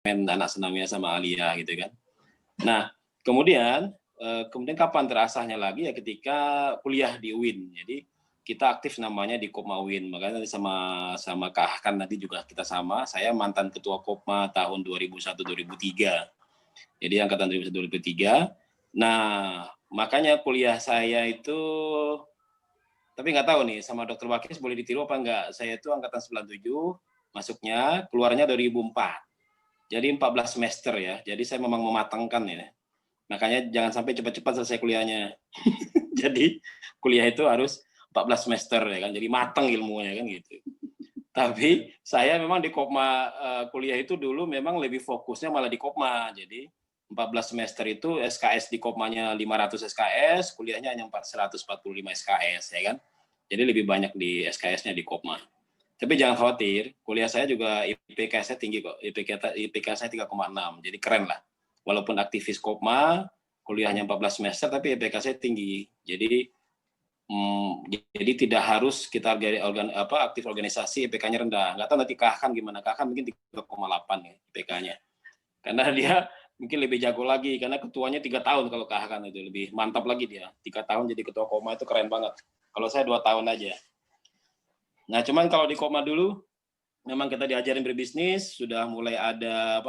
anak senamnya sama Alia gitu kan. Nah, kemudian kapan terasahnya lagi ya ketika kuliah di UIN. Jadi kita aktif namanya di Kopma UIN. Makanya nanti sama Kak Ahkan nanti juga kita sama. Saya mantan ketua Kopma tahun 2001-2003. Jadi angkatan 2001-2003. Nah, makanya kuliah saya itu, tapi nggak tahu nih sama Dr. Wakis boleh ditiru apa enggak. Saya itu angkatan 97, masuknya, keluarnya 2004. Jadi 14 semester ya. Jadi saya memang mematangkan ya. Makanya jangan sampai cepat-cepat selesai kuliahnya. Jadi kuliah itu harus 14 semester ya kan. Jadi matang ilmunya kan gitu. Tapi saya memang di Kopma kuliah itu dulu memang lebih fokusnya malah di Kopma. Jadi 14 semester itu SKS di Kopmanya 500 SKS, kuliahnya hanya 445 SKS ya kan. Jadi lebih banyak di SKS-nya di Kopma. Tapi jangan khawatir, kuliah saya juga IPK saya tinggi kok. IPK saya 3,6, jadi keren lah. Walaupun aktivis Kopma, kuliahnya 14 semester, tapi IPK saya tinggi. Jadi tidak harus kita aktif organisasi IPK-nya rendah. Nggak tahu nanti Kahkan gimana. Kahkan mungkin 3,8 ya IPK-nya. Karena dia mungkin lebih jago lagi, karena ketuanya 3 tahun kalau Kahkan itu. Lebih mantap lagi dia. 3 tahun jadi ketua Kopma itu keren banget. Kalau saya 2 tahun aja. Nah, cuman kalau di Kopma dulu, memang kita diajarin berbisnis, sudah mulai ada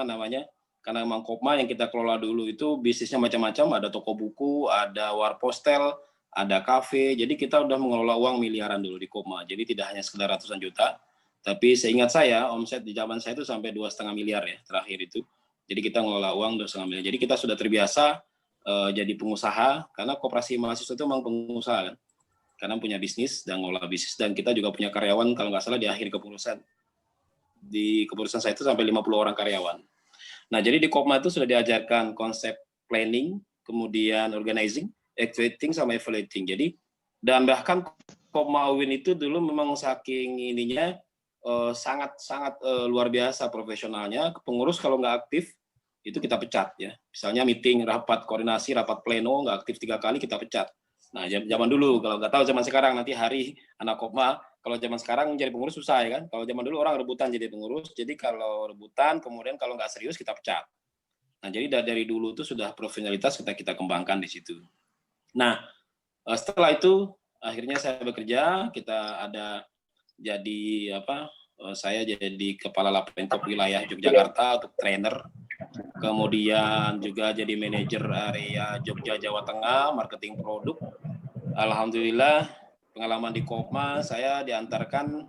karena memang Kopma yang kita kelola dulu itu bisnisnya macam-macam, ada toko buku, ada warpostel, ada kafe, jadi kita udah mengelola uang miliaran dulu di Kopma, jadi tidak hanya sekedar ratusan juta, tapi seingat saya, omset di zaman saya itu sampai 2,5 miliar ya, terakhir itu, jadi kita mengelola uang 2,5 miliar, jadi kita sudah terbiasa jadi pengusaha, karena koperasi mahasiswa itu memang pengusaha kan, karena punya bisnis dan ngelola bisnis, dan kita juga punya karyawan, kalau nggak salah di akhir kepengurusan, di kepengurusan saya itu sampai 50 orang karyawan. Nah, jadi di Kopma itu sudah diajarkan konsep planning, kemudian organizing, executing, sama evaluating. Jadi, dan bahkan Kopma UIN itu dulu memang saking ininya sangat luar biasa profesionalnya. Pengurus kalau nggak aktif, itu kita pecat ya. Misalnya meeting, rapat koordinasi, rapat pleno, nggak aktif 3 kali, kita pecat. Nah, zaman dulu, kalau nggak tahu zaman sekarang, nanti hari anak Kopma, kalau zaman sekarang jadi pengurus susah ya kan. Kalau zaman dulu orang rebutan jadi pengurus, jadi kalau rebutan, kemudian kalau nggak serius kita pecat. Nah, jadi dari dulu itu sudah profesionalitas kita kembangkan di situ. Nah, setelah itu akhirnya saya bekerja, kita ada jadi saya jadi kepala Lapenkop wilayah Yogyakarta untuk trainer. Kemudian juga jadi manajer area Jogja Jawa Tengah, marketing produk. Alhamdulillah pengalaman di Kopma saya diantarkan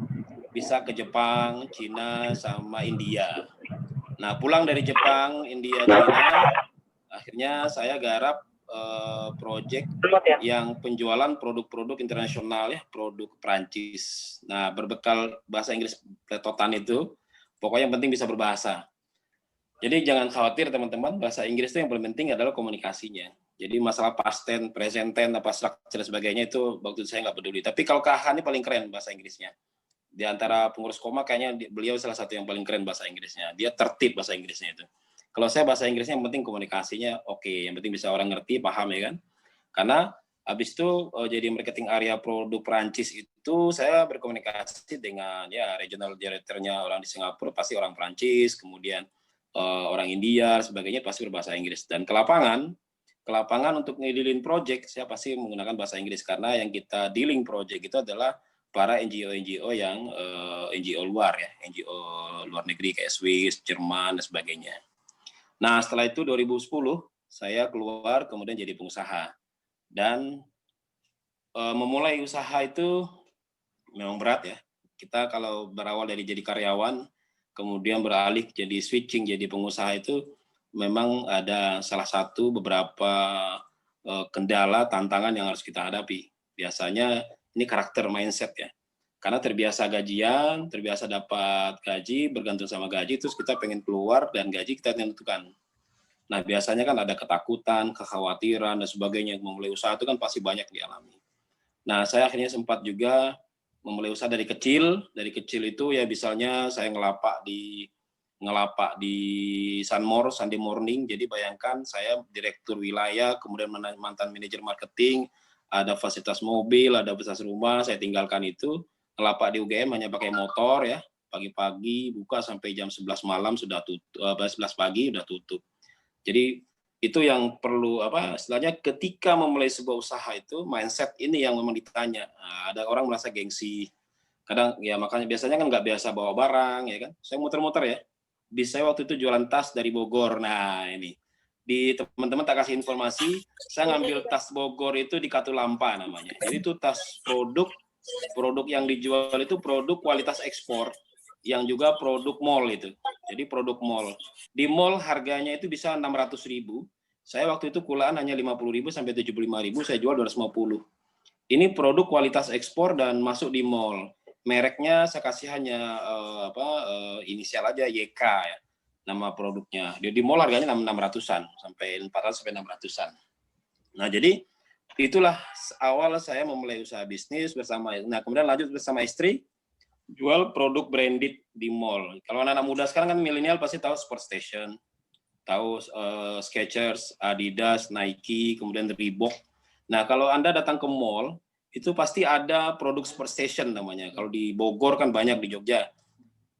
bisa ke Jepang, Cina, sama India. Nah, pulang dari Jepang, India, Cina, akhirnya saya garap proyek yang penjualan produk-produk internasional ya, produk Prancis. Nah, berbekal bahasa Inggris pletotan itu, pokoknya yang penting bisa berbahasa. Jadi jangan khawatir teman-teman, bahasa Inggris itu yang paling penting adalah komunikasinya. Jadi masalah past tense, present tense, apa structure dan sebagainya itu waktu saya nggak peduli. Tapi kalau Kak Han ini paling keren bahasa Inggrisnya. Di antara pengurus Kopma kayaknya beliau salah satu yang paling keren bahasa Inggrisnya. Dia tertib bahasa Inggrisnya itu. Kalau saya bahasa Inggrisnya yang penting komunikasinya oke, yang penting bisa orang ngerti, paham ya kan. Karena habis itu jadi marketing area produk Prancis itu saya berkomunikasi dengan ya regional director-nya orang di Singapura pasti orang Prancis, kemudian orang India, sebagainya pasti berbahasa Inggris. Dan ke lapangan untuk ngedilin project, saya pasti menggunakan bahasa Inggris, karena yang kita dealing project itu adalah para NGO yang NGO luar ya, NGO luar negeri kayak Swiss, Jerman, dan sebagainya. Nah, setelah itu 2010, saya keluar kemudian jadi pengusaha. Dan memulai usaha itu memang berat ya. Kita kalau berawal dari jadi karyawan, kemudian beralih jadi switching jadi pengusaha itu memang ada salah satu beberapa kendala, tantangan yang harus kita hadapi. Biasanya ini karakter mindset ya. Karena terbiasa gajian, terbiasa dapat gaji, bergantung sama gaji, terus kita pengen keluar dan gaji kita tentukan. Nah, biasanya kan ada ketakutan, kekhawatiran, dan sebagainya. Memulai usaha itu kan pasti banyak dialami. Nah, saya akhirnya sempat juga memulai usaha dari kecil. Dari kecil itu ya misalnya saya ngelapak di Sunday Morning. Jadi bayangkan saya direktur wilayah, kemudian mantan manajer marketing, ada fasilitas mobil, ada fasilitas rumah, saya tinggalkan itu. Ngelapak di UGM hanya pakai motor ya, pagi-pagi buka sampai jam 11 malam sudah tutup, 11 pagi sudah tutup. Jadi itu yang perlu istilahnya ketika memulai sebuah usaha itu mindset ini yang memang ditanya. Nah, ada orang merasa gengsi, kadang ya makanya biasanya kan nggak biasa bawa barang ya kan. Saya muter-muter ya. Saya waktu itu jualan tas dari Bogor. Nah ini di teman-teman tak kasih informasi, saya ngambil tas Bogor itu di Katulampa namanya. Jadi itu tas produk yang dijual itu produk kualitas ekspor yang juga produk mall itu. Jadi produk mall. Di mall harganya itu bisa 600.000. Saya waktu itu kulaan hanya 50.000 sampai 75.000, saya jual 250. Ini produk kualitas ekspor dan masuk di mall. Mereknya saya kasih hanya inisial aja YK ya. Nama produknya. Di mall harganya 600-an sampai 400 sampai 600-an. Nah, jadi itulah awal saya memulai usaha bisnis bersama. Nah, kemudian lanjut bersama istri jual produk branded di mall. Kalau anak-anak muda sekarang kan milenial pasti tahu Sport Station, tahu Skechers, Adidas, Nike, kemudian Reebok. Nah, kalau Anda datang ke mall, itu pasti ada produk Sport Station namanya. Kalau di Bogor kan banyak, di Jogja.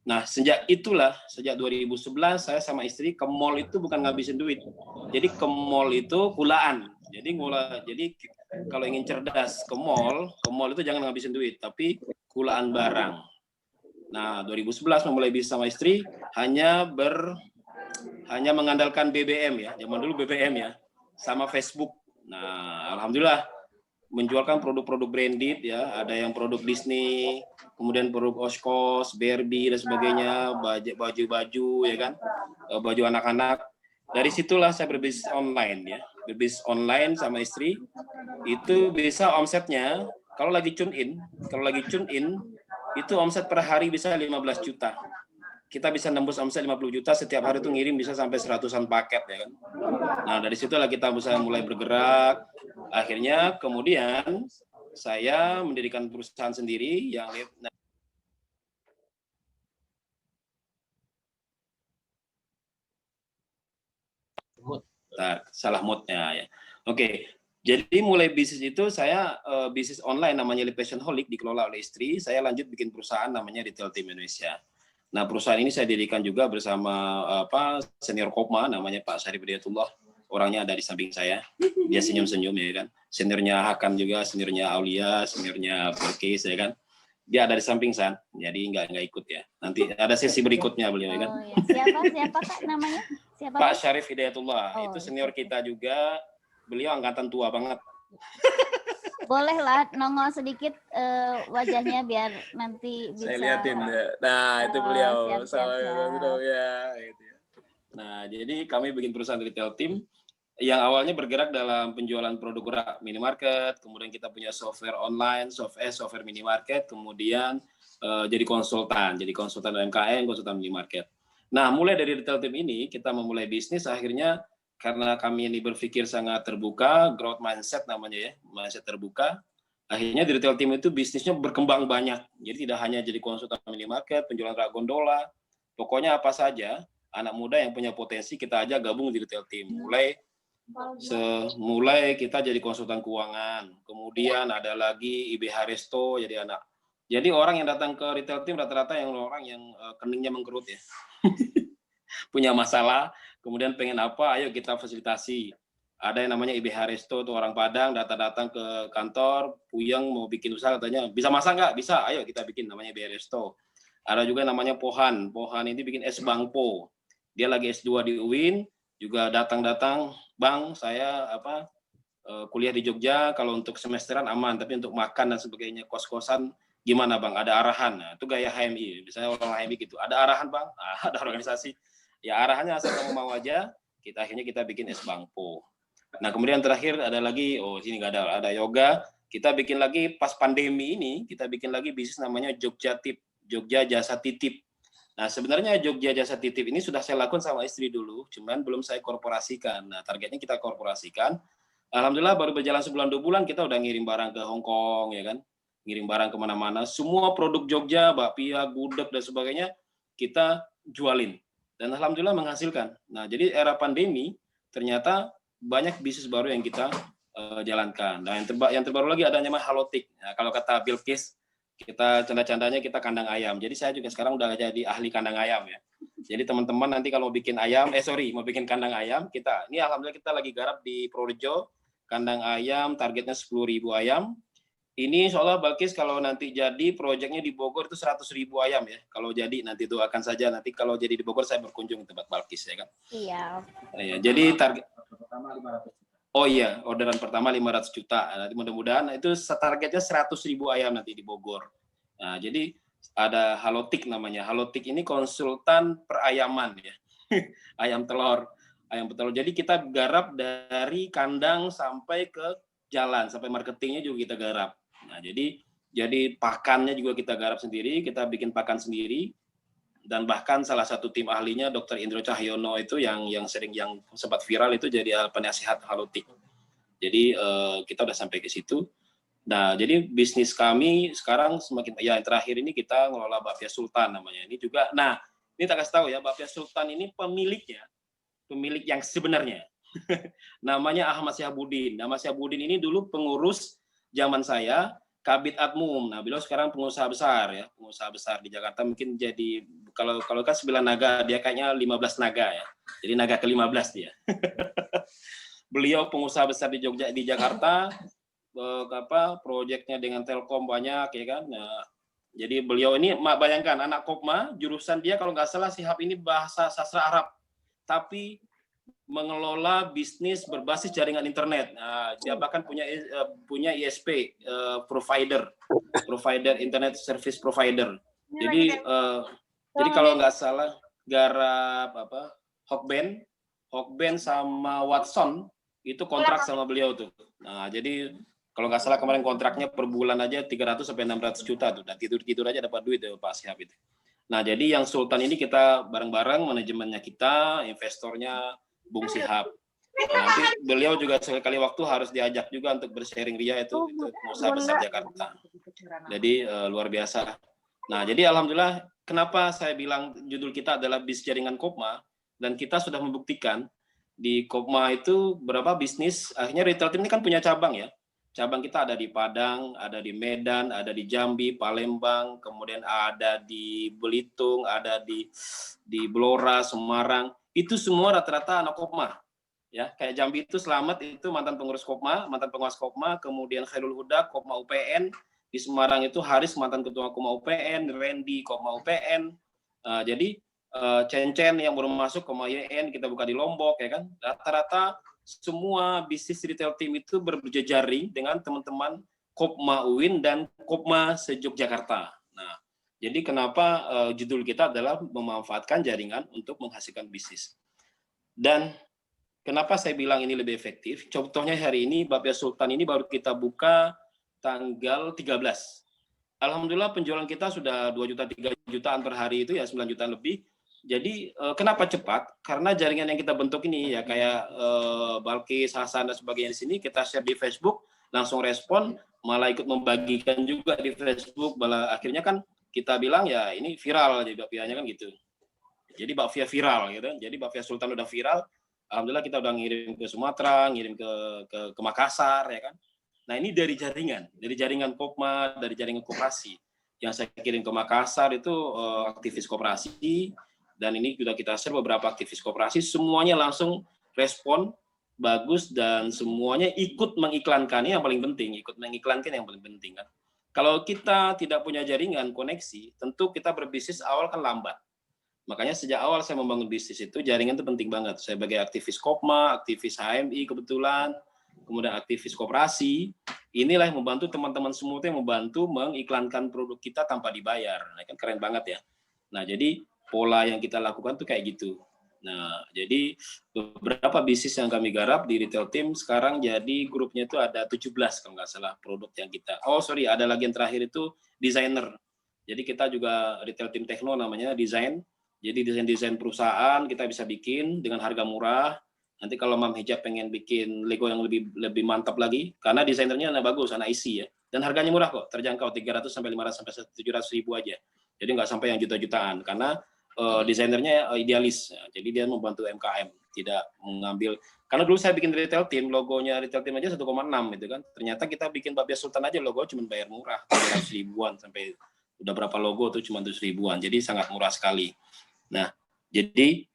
Nah, sejak 2011 saya sama istri ke mall itu bukan ngabisin duit. Jadi ke mall itu kulaan. Jadi kalau ingin cerdas ke mall itu jangan ngabisin duit, tapi kulaan barang. Nah, 2011 memulai bisnis sama istri hanya mengandalkan BBM ya. Zaman dulu BBM ya, sama Facebook. Nah, alhamdulillah menjualkan produk-produk branded ya, ada yang produk Disney, kemudian produk Oshkosh, Barbie dan sebagainya, baju-baju ya kan, baju anak-anak. Dari situlah saya berbisnis online ya, berbisnis online sama istri. Itu bisa omsetnya kalau lagi tune in itu omset per hari bisa 15 juta. Kita bisa nembus omset 50 juta setiap hari itu ngirim bisa sampai 100-an paket ya kan. Nah, dari situlah kita bisa mulai bergerak. Akhirnya kemudian saya mendirikan perusahaan sendiri yang salah moodnya ya. Oke. Jadi mulai bisnis itu saya bisnis online namanya Passionholic dikelola oleh istri. Saya lanjut bikin perusahaan namanya Retail Team Indonesia. Nah, perusahaan ini saya dirikan juga bersama senior Kopma namanya Pak Syarif Hidayatullah. Orangnya ada di samping saya. Dia senyum-senyum ya kan. Seniornya Hakan juga, seniornya Aulia, seniornya Berkis ya kan. Dia ada di samping saya. Jadi nggak ikut ya. Nanti ada sesi berikutnya beliau ya kan. Ya. Siapa Kak namanya? Siapa Pak Syarif Hidayatullah. Itu senior itu. kita juga. Beliau angkatan tua banget. Bolehlah nongol sedikit wajahnya biar nanti bisa. Saya liatin ya. Nah, itu beliau. Siap. Ya, gitu ya. Nah, jadi kami bikin perusahaan retail team yang awalnya bergerak dalam penjualan produk gerak minimarket, kemudian kita punya software online, software minimarket, kemudian jadi konsultan UMKM, konsultan minimarket. Nah, mulai dari retail team ini kita memulai bisnis akhirnya karena kami ini berpikir sangat terbuka, growth mindset namanya ya, mindset terbuka. Akhirnya di retail team itu bisnisnya berkembang banyak. Jadi tidak hanya jadi konsultan minimarket, penjualan rak gondola, pokoknya apa saja anak muda yang punya potensi kita aja gabung di retail team. Mulai kita jadi konsultan keuangan, kemudian ada lagi IBH Resto jadi anak. Jadi orang yang datang ke retail team rata-rata yang orang yang keningnya mengkerut ya. Punya masalah, kemudian pengen apa, ayo kita fasilitasi. Ada yang namanya IBH Resto, tuh orang Padang datang ke kantor, puyeng mau bikin usaha katanya, bisa masak nggak? Bisa, ayo kita bikin namanya IBH Resto. Ada juga namanya Pohan ini bikin es bangpo. Dia lagi S2 di UIN, juga datang, Bang, saya kuliah di Jogja, kalau untuk semesteran aman, tapi untuk makan dan sebagainya, kos-kosan gimana Bang? Ada arahan. Nah, itu gaya HMI, misalnya orang HMI gitu. Ada arahan Bang? Ada organisasi. Ya arahannya asal kamu mau aja, akhirnya kita bikin es bangpo. Nah, kemudian terakhir ada lagi, sini nggak ada yoga. Kita bikin lagi pas pandemi ini, kita bikin lagi bisnis namanya Jogja Tip, Jogja Jasa Titip. Nah, sebenarnya Jogja Jasa Titip ini sudah saya lakukan sama istri dulu, cuman belum saya korporasikan. Nah, targetnya kita korporasikan. Alhamdulillah baru berjalan sebulan 2 bulan kita udah ngirim barang ke Hong Kong ya kan, ngirim barang kemana-mana. Semua produk Jogja, bakpia, gudeg dan sebagainya kita jualin. Dan alhamdulillah menghasilkan. Nah, jadi era pandemi ternyata banyak bisnis baru yang kita jalankan. Nah, yang terbaru lagi adanya Halotik. Nah, kalau kata Bilqis, kita canda-candanya kita kandang ayam. Jadi saya juga sekarang udah jadi ahli kandang ayam ya. Jadi teman-teman nanti kalau mau bikin ayam, mau bikin kandang ayam, ini alhamdulillah kita lagi garap di Purworejo, kandang ayam, targetnya 10.000 ayam. Ini soalnya Balkis kalau nanti jadi proyeknya di Bogor itu 100.000 ayam ya. Kalau jadi nanti doakan saja, nanti kalau jadi di Bogor saya berkunjung ke tempat Balkis ya kan. Iya. Ya, jadi target pertama 500 juta. Oh iya, orderan pertama 500 juta. Nanti mudah-mudahan itu targetnya 100.000 ayam nanti di Bogor. Nah, jadi ada Halotik namanya. Halotik ini konsultan perayaman ya. Ayam telur. Jadi kita garap dari kandang sampai ke jalan, sampai marketingnya juga kita garap. Nah, jadi pakannya juga kita garap sendiri, kita bikin pakan sendiri, dan bahkan salah satu tim ahlinya Dr. Indro Cahyono itu yang sempat viral itu jadi penasihat Halotik. Jadi kita udah sampai ke situ. Nah, jadi bisnis kami sekarang semakin yang terakhir ini kita ngelola Bakpia Sultan namanya. Ini juga, nah ini tak kasih tahu ya, Bakpia Sultan ini pemilik yang sebenarnya. Namanya Ahmad Syahabudin. Ahmad Syahabudin ini dulu pengurus zaman saya, Kabid Admum. Nah, beliau sekarang pengusaha besar di Jakarta. Mungkin jadi kalau kan 9 naga, dia kayaknya 15 naga ya. Jadi naga ke-15 dia. Beliau pengusaha besar di Jakarta. Proyeknya dengan Telkom banyak ya kan. Nah, jadi beliau ini bayangkan anak Kopma, jurusan dia kalau nggak salah Syihab ini bahasa sastra Arab. Tapi mengelola bisnis berbasis jaringan internet. Nah, dia bahkan punya ISP, provider internet service provider. Jadi kalau nggak salah garap Hokben sama Watson itu kontrak sama beliau tuh. Nah, jadi kalau nggak salah kemarin kontraknya per bulan aja 300 sampai 600 juta tuh. Dan tidur aja dapat duit tuh Pak Syihab itu. Nah, jadi yang Sultan ini kita bareng-bareng, manajemennya kita, investornya Bung Syihab. Nah, nanti beliau juga sekali waktu harus diajak juga untuk bersharing Ria itu pengusaha besar Jakarta. Jadi luar biasa. Nah, jadi alhamdulillah kenapa saya bilang judul kita adalah bis jaringan Kopma, dan kita sudah membuktikan di Kopma itu berapa bisnis, akhirnya retail team ini kan punya cabang ya. Cabang kita ada di Padang, ada di Medan, ada di Jambi, Palembang, kemudian ada di Belitung, ada di Blora, Semarang. Itu semua rata-rata anak Kopma. Ya, kayak Jambi itu Slamet itu mantan pengurus Kopma, mantan penguas Kopma, kemudian Khairul Huda Kopma UPN, di Semarang itu Haris mantan ketua Kopma UPN, Randy Kopma UPN. Jadi Cencen yang baru masuk Kopma YN kita buka di Lombok ya kan. Rata-rata semua bisnis retail team itu berjejaring dengan teman-teman Kopma UIN dan Kopma se-Yogyakarta. Nah, jadi kenapa judul kita adalah memanfaatkan jaringan untuk menghasilkan bisnis. Dan kenapa saya bilang ini lebih efektif? Contohnya hari ini Bakpia Sultan ini baru kita buka tanggal 13. Alhamdulillah penjualan kita sudah 2 juta 3 jutaan per hari itu ya 9 jutaan lebih. Jadi kenapa cepat? Karena jaringan yang kita bentuk ini ya kayak Balkis, Hasan dan sebagainya di sini kita share di Facebook, langsung respon, malah ikut membagikan juga di Facebook, malah akhirnya kan kita bilang ya ini viral jadi Bakpianya kan gitu. Jadi Bakpia viral gitu. Jadi Bakpia Sultan udah viral. Alhamdulillah kita udah ngirim ke Sumatera, ngirim ke Makassar ya kan. Nah, ini dari jaringan Kopma, dari jaringan koperasi. Yang saya kirim ke Makassar itu aktivis koperasi. Dan ini sudah kita share beberapa aktivis koperasi, semuanya langsung respon bagus dan semuanya ikut mengiklankan. Ini yang paling penting, ikut mengiklankan yang paling penting kan. Kalau kita tidak punya jaringan koneksi, tentu kita berbisnis awal kan lambat. Makanya sejak awal saya membangun bisnis itu jaringan itu penting banget. Saya sebagai aktivis Kopma, aktivis HMI kebetulan, kemudian aktivis koperasi, inilah yang membantu teman-teman semua itu yang membantu mengiklankan produk kita tanpa dibayar. Nah, kan keren banget ya. Nah, jadi pola yang kita lakukan tuh kayak gitu. Nah, jadi beberapa bisnis yang kami garap di retail team sekarang jadi grupnya itu ada 17 kalau nggak salah produk yang kita. Oh, sorry, ada lagi yang terakhir itu desainer. Jadi kita juga retail team Tekno namanya desain. Jadi desain perusahaan kita bisa bikin dengan harga murah. Nanti kalau Mam Hijab pengen bikin Lego yang lebih mantap lagi, karena desainernya anak bagus, anak isi ya. Dan harganya murah kok, terjangkau 300 sampai 500 sampai 700 ribu aja. Jadi nggak sampai yang juta-jutaan, karena desainernya idealis, jadi dia membantu UMKM, tidak mengambil. Karena dulu saya bikin retail team, logonya retail team aja 1,6 gitu kan. Ternyata kita bikin Babia Sultan aja logo cuma bayar murah, 300 ribuan sampai udah berapa logo tuh cuma 100 ribuan. Jadi sangat murah sekali. Nah, jadi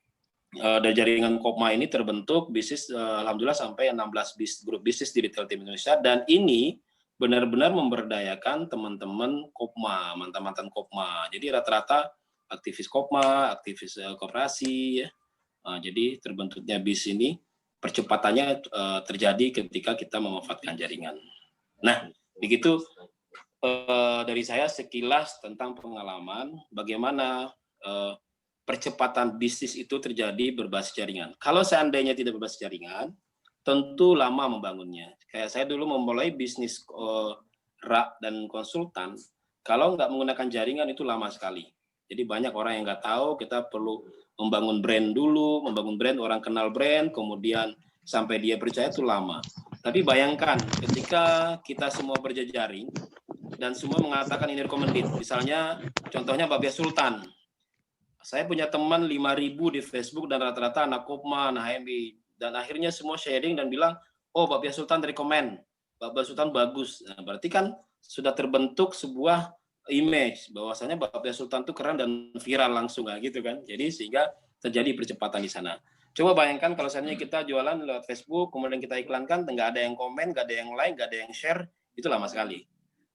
dari jaringan Kopma ini terbentuk bisnis alhamdulillah sampai 16 grup bisnis di retail team Indonesia, dan ini benar-benar memberdayakan teman-teman Kopma, mantan-mantan Kopma. Jadi rata-rata aktivis Kopma, aktivis koperasi ya. Jadi terbentuknya BIS ini percepatannya terjadi ketika kita memanfaatkan jaringan. Nah, begitu dari saya sekilas tentang pengalaman bagaimana percepatan bisnis itu terjadi berbasis jaringan. Kalau seandainya tidak berbasis jaringan, tentu lama membangunnya. Kayak saya dulu memulai bisnis rak dan konsultan, kalau nggak menggunakan jaringan itu lama sekali. Jadi banyak orang yang nggak tahu, kita perlu membangun brand dulu, membangun brand, orang kenal brand, kemudian sampai dia percaya itu lama. Tapi bayangkan ketika kita semua berjejaring dan semua mengatakan ini recommended, misalnya contohnya Babia Sultan. Saya punya teman 5.000 di Facebook dan rata-rata anak Kopma, anak HMI, dan akhirnya semua sharing dan bilang, oh Babia Sultan recommend, Babia Sultan bagus. Nah, berarti kan sudah terbentuk sebuah image bahwasanya Babia Sultan itu keren dan viral langsung gitu kan. Jadi sehingga terjadi percepatan di sana. Coba bayangkan kalau seandainya kita jualan lewat Facebook, kemudian kita iklankan, nggak ada yang komen, nggak ada yang like, nggak ada yang share, itu lama sekali.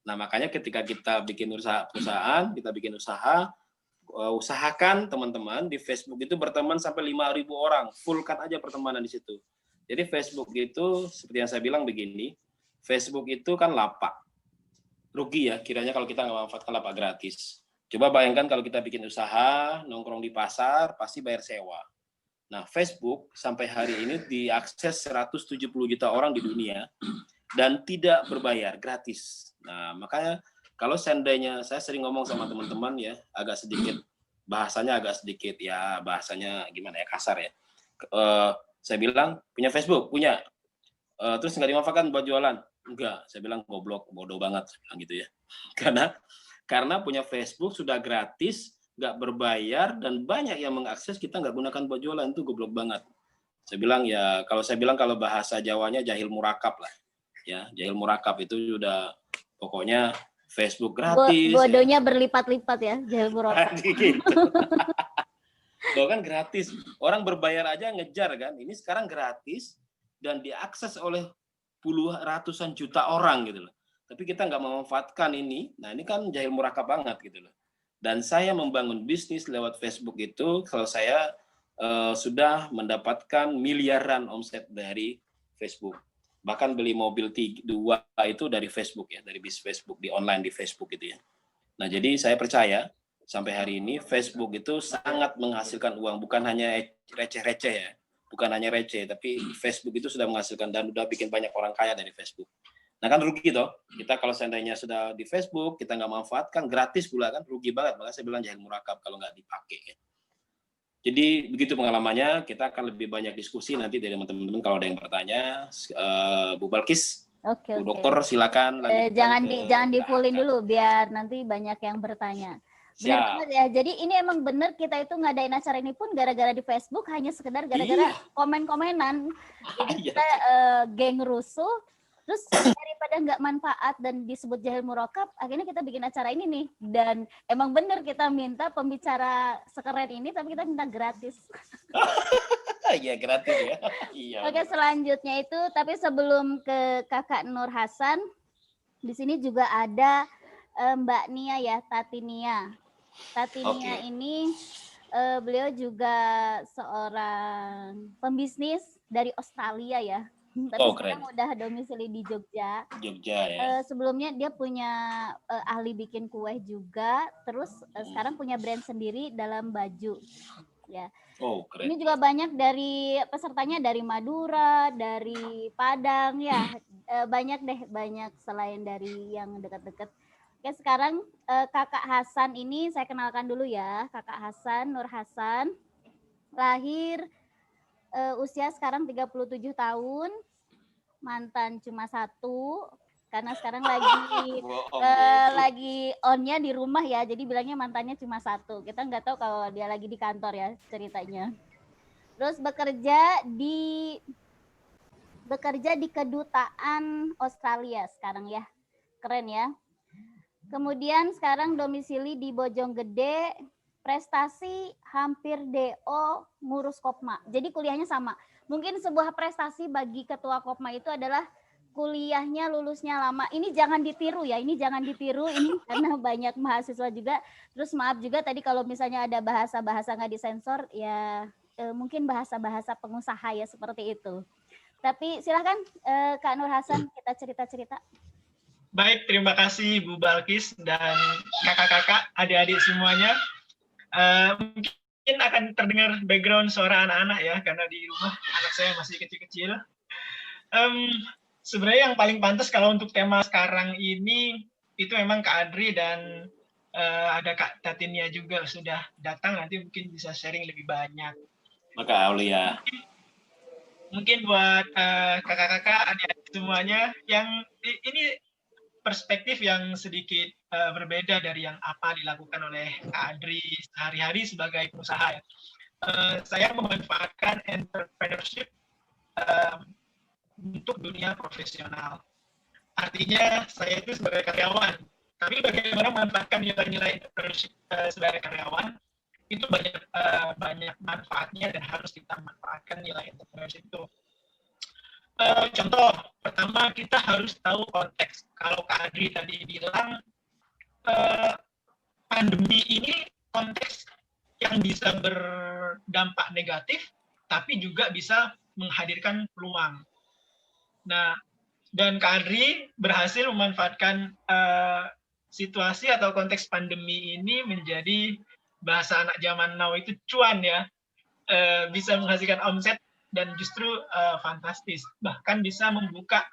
Nah makanya ketika kita bikin perusahaan, kita bikin usaha, usahakan teman-teman di Facebook itu berteman sampai 5.000 orang, fullkan aja pertemanan di situ. Jadi Facebook itu seperti yang saya bilang begini, Facebook itu kan lapak. Rugi ya kiranya kalau kita nggak manfaatkan lapak gratis. Coba bayangkan kalau kita bikin usaha, nongkrong di pasar, pasti bayar sewa. Nah, Facebook sampai hari ini diakses 170 juta orang di dunia dan tidak berbayar, gratis. Nah, makanya kalau seandainya saya sering ngomong sama teman-teman ya, agak sedikit bahasanya bahasanya gimana ya, kasar ya. Saya bilang punya Facebook, punya. Terus nggak dimanfaatkan buat jualan? Enggak, saya bilang goblok, bodoh banget gitu ya. Karena punya Facebook sudah gratis, nggak berbayar, dan banyak yang mengakses, kita nggak gunakan buat jualan, itu goblok banget. Saya bilang ya, kalau bahasa Jawanya jahil murakab lah. Ya, jahil murakab itu sudah pokoknya Facebook gratis. Bodohnya ya. Berlipat-lipat ya, jahil murakab. Gitu. Loh kan gratis, orang berbayar aja ngejar kan. Ini sekarang gratis dan diakses oleh ratusan juta orang gitu loh. Tapi kita nggak memanfaatkan ini. Nah ini kan jahil murakab banget gitu loh. Dan saya membangun bisnis lewat Facebook itu, kalau saya sudah mendapatkan miliaran omset dari Facebook. Bahkan beli mobil 2 itu dari Facebook ya, dari bisnis Facebook di online di Facebook gitu ya. Nah jadi saya percaya sampai hari ini Facebook itu sangat menghasilkan uang, bukan hanya receh-receh ya. Bukan hanya receh, tapi Facebook itu sudah menghasilkan dan udah bikin banyak orang kaya dari Facebook. Nah kan rugi toh, kita kalau seandainya sudah di Facebook, kita nggak manfaatkan, gratis pula kan, rugi banget. Makanya saya bilang jahil murakab kalau nggak dipakai. Jadi begitu pengalamannya, kita akan lebih banyak diskusi nanti dari teman-teman kalau ada yang bertanya. Bu Balkis, Bu Dokter silakan. Jangan di-fullin dulu biar nanti banyak yang bertanya. Benar banget ya. Jadi ini emang bener kita itu ngadain acara ini pun gara-gara di Facebook, hanya sekedar gara-gara komen-komenan. Jadi kita geng rusuh, terus daripada nggak manfaat dan disebut jahil murakab, akhirnya kita bikin acara ini nih. Dan emang bener kita minta pembicara sekeren ini, tapi kita minta gratis. Iya gratis ya. Iya. Oke, selanjutnya itu, tapi sebelum ke Kakak Nur Hasan, di sini juga ada Mbak Nia ya, Tati Nia. Tati Nia ini beliau juga seorang pembisnis dari Australia ya. Tapi sekarang udah domisili di Jogja. Ya. Sebelumnya dia punya ahli bikin kue juga, terus sekarang punya brand sendiri dalam baju. Ya. Keren. Ini juga banyak dari pesertanya dari Madura, dari Padang ya. Banyak selain dari yang dekat-dekat. Oke, sekarang Kakak Hasan ini saya kenalkan dulu ya. Kakak Hasan, Nur Hasan, lahir usia sekarang 37 tahun, mantan cuma 1, karena sekarang lagi lagi onnya di rumah ya, jadi bilangnya mantannya cuma satu. Kita nggak tahu kalau dia lagi di kantor ya ceritanya. Terus bekerja di kedutaan Australia sekarang ya, keren ya. Kemudian sekarang domisili di Bojonggede, prestasi hampir DO, ngurus Kopma. Jadi kuliahnya sama. Mungkin sebuah prestasi bagi ketua Kopma itu adalah kuliahnya lulusnya lama. Ini jangan ditiru ya, ini karena banyak mahasiswa juga. Terus maaf juga tadi kalau misalnya ada bahasa-bahasa nggak disensor, ya mungkin bahasa-bahasa pengusaha ya seperti itu. Tapi silahkan Kak Nur Hasan, kita cerita-cerita. Baik, terima kasih Bu Balkis dan kakak-kakak, adik-adik semuanya. Mungkin akan terdengar background suara anak-anak ya, karena di rumah anak saya masih kecil-kecil. Sebenarnya yang paling pantas kalau untuk tema sekarang ini, itu memang Kak Adri dan ada Kak Tatinia juga sudah datang, nanti mungkin bisa sharing lebih banyak. Maka Aulia. Mungkin buat kakak-kakak, adik-adik semuanya, yang ini perspektif yang sedikit berbeda dari yang apa dilakukan oleh Kak Adri sehari-hari sebagai pengusaha. Saya memanfaatkan entrepreneurship untuk dunia profesional. Artinya saya itu sebagai karyawan, tapi bagaimana memanfaatkan nilai-nilai entrepreneurship sebagai karyawan, itu banyak manfaatnya dan harus kita manfaatkan nilai entrepreneurship itu. Contoh pertama, kita harus tahu konteks. Kalau Kak Adri tadi bilang pandemi ini konteks yang bisa berdampak negatif, tapi juga bisa menghadirkan peluang. Nah, dan Kak Adri berhasil memanfaatkan situasi atau konteks pandemi ini menjadi bahasa anak zaman now itu cuan ya, bisa menghasilkan omset dan justru fantastis, bahkan bisa membuka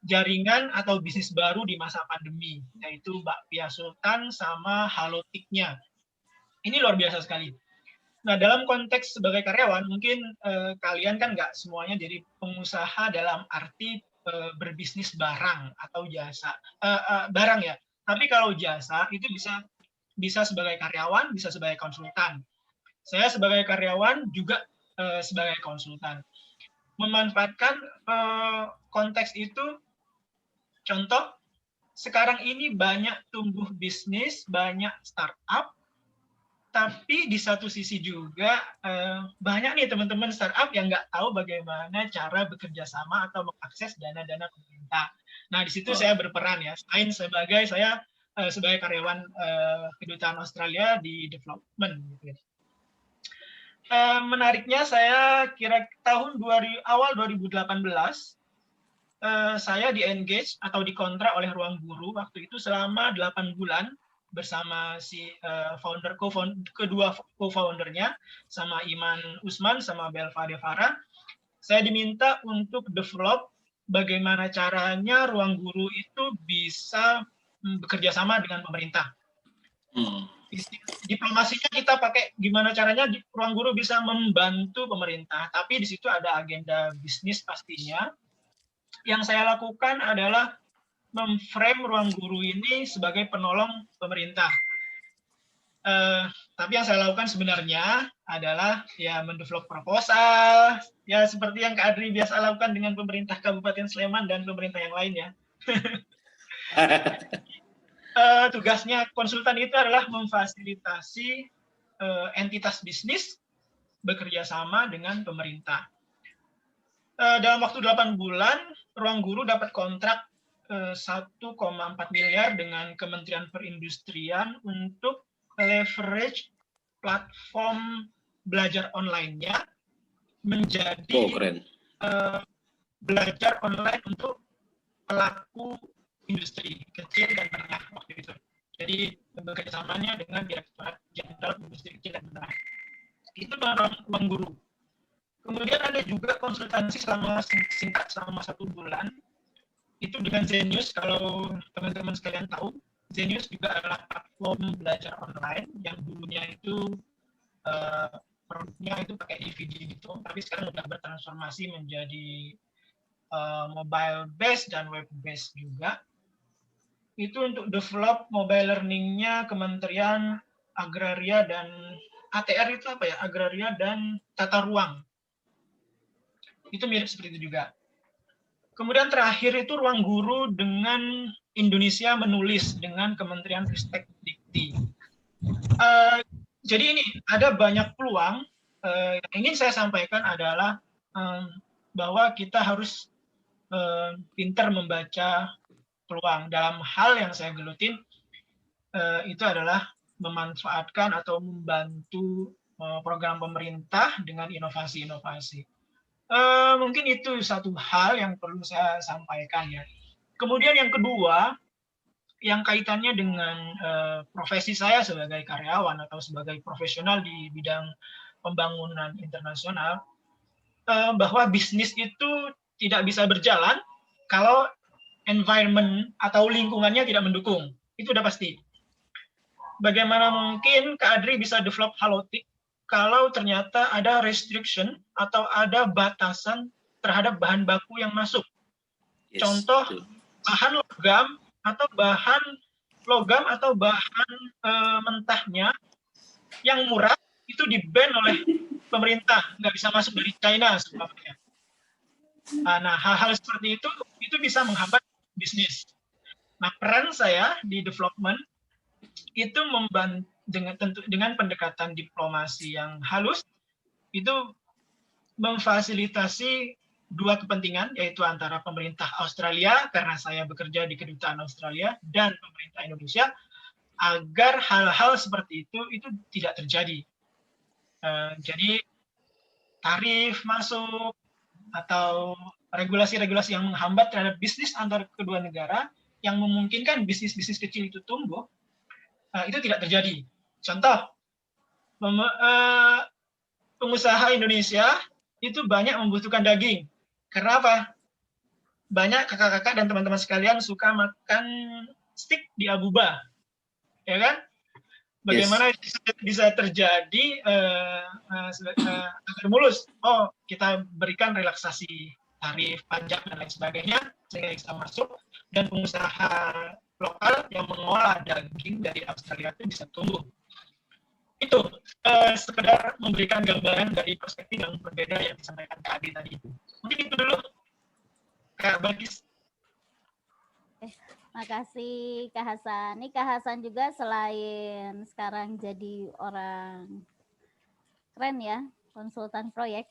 jaringan atau bisnis baru di masa pandemi, yaitu Bakpia Sultan sama Halotiknya. Ini luar biasa sekali. Nah, dalam konteks sebagai karyawan, mungkin kalian kan nggak semuanya jadi pengusaha dalam arti berbisnis barang atau jasa. Barang ya, tapi kalau jasa itu bisa sebagai karyawan, bisa sebagai konsultan. Saya sebagai karyawan juga sebagai konsultan. Memanfaatkan konteks itu, contoh, sekarang ini banyak tumbuh bisnis, banyak startup, tapi di satu sisi juga banyak nih teman-teman startup yang nggak tahu bagaimana cara bekerja sama atau mengakses dana-dana pemerintah. Nah, di situ saya berperan ya, saya sebagai karyawan kedutaan Australia di development. Menariknya saya kira awal 2018 saya di-engage atau dikontrak oleh Ruang Guru waktu itu selama 8 bulan bersama si kedua co-foundernya sama Iman Usman sama Belva Devara. Saya diminta untuk develop bagaimana caranya Ruang Guru itu bisa bekerja sama dengan pemerintah. Diplomasinya kita pakai gimana caranya Ruang Guru bisa membantu pemerintah, tapi di situ ada agenda bisnis pastinya. Yang saya lakukan adalah memframe Ruang Guru ini sebagai penolong pemerintah. Tapi yang saya lakukan sebenarnya adalah ya mendevelop proposal, ya seperti yang Kak Adri biasa lakukan dengan pemerintah Kabupaten Sleman dan pemerintah yang lain ya. Tugasnya konsultan itu adalah memfasilitasi entitas bisnis bekerja sama dengan pemerintah. Dalam waktu 8 bulan, Ruang Guru dapat kontrak 1,4 miliar dengan Kementerian Perindustrian untuk leverage platform belajar online-nya menjadi belajar online untuk pelaku industri kecil dan menengah waktu itu. Jadi bekerjasamanya dengan Direktorat Jenderal Industri Kecil dan Menengah. Itu Ruang Guru. Kemudian ada juga konsultansi singkat selama 1 bulan. Itu dengan Zenius, kalau teman-teman sekalian tahu, Zenius juga adalah platform belajar online yang dulunya itu produknya itu pakai DVD gitu, tapi sekarang sudah bertransformasi menjadi mobile based dan web based juga. Itu untuk develop mobile learning-nya Kementerian Agraria dan ATR itu apa ya? Agraria dan Tata Ruang. Itu mirip seperti itu juga. Kemudian terakhir itu Ruang Guru dengan Indonesia Menulis dengan Kementerian Ristek Dikti. Jadi ini ada banyak peluang. Yang ingin saya sampaikan adalah bahwa kita harus pintar membaca peluang. Dalam hal yang saya gelutin itu adalah memanfaatkan atau membantu program pemerintah dengan inovasi-inovasi. Mungkin itu satu hal yang perlu saya sampaikan ya. Kemudian yang kedua, yang kaitannya dengan profesi saya sebagai karyawan atau sebagai profesional di bidang pembangunan internasional, bahwa bisnis itu tidak bisa berjalan kalau environment atau lingkungannya tidak mendukung. Itu udah pasti. Bagaimana mungkin Kak Adri bisa develop Halotik kalau ternyata ada restriction atau ada batasan terhadap bahan baku yang masuk. Yes, Contoh betul. bahan logam atau bahan mentahnya yang murah itu di-ban oleh pemerintah, nggak bisa masuk dari China sebagainya. Nah, hal-hal seperti itu bisa menghambat bisnis. Nah, peran saya di development itu membantu dengan pendekatan diplomasi yang halus, itu memfasilitasi dua kepentingan, yaitu antara pemerintah Australia, karena saya bekerja di Kedutaan Australia, dan pemerintah Indonesia, agar hal-hal seperti itu tidak terjadi. Jadi tarif masuk atau regulasi-regulasi yang menghambat terhadap bisnis antar kedua negara yang memungkinkan bisnis-bisnis kecil itu tumbuh, itu tidak terjadi. Contoh, pengusaha Indonesia itu banyak membutuhkan daging. Karena apa? Banyak kakak-kakak dan teman-teman sekalian suka makan steak di Abuba, ya kan? Bagaimana bisa terjadi agar mulus? Oh, kita berikan relaksasi tarif, pajak dan lain sebagainya sehingga bisa masuk, dan pengusaha lokal yang mengolah daging dari Australia itu bisa tumbuh. Itu sekedar memberikan gambaran dari perspektif yang berbeda yang disampaikan Kak Adi tadi. Mungkin itu dulu, Kak Bagis. Makasih Kak Hasan. Ini Kak Hasan juga selain sekarang jadi orang keren ya, konsultan proyek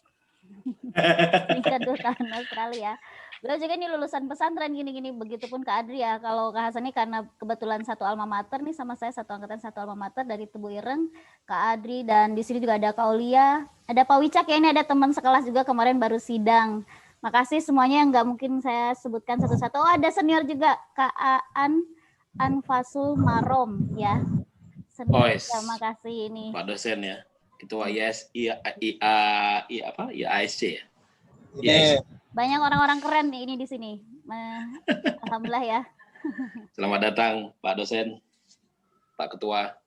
di Kedutaan Australia. Beliau juga ini lulusan pesantren gini-gini, begitupun Kak Adri ya. Kalau Kak Hasan ini karena kebetulan satu alma mater nih sama saya, satu angkatan satu alma mater dari Tebu Ireng, Kak Adri, dan di sini juga ada Kak Aulia, ada Pak Wicak ya, ini ada teman sekelas juga kemarin baru sidang. Makasih semuanya yang nggak mungkin saya sebutkan satu-satu. Oh, ada senior juga, Kak Anfasul Marom ya. Senior, terima kasih ini. Pak dosen ya, ketua IASC ya. Yes. Banyak orang-orang keren nih ini di sini. Alhamdulillah ya. Selamat datang Pak dosen, Pak ketua.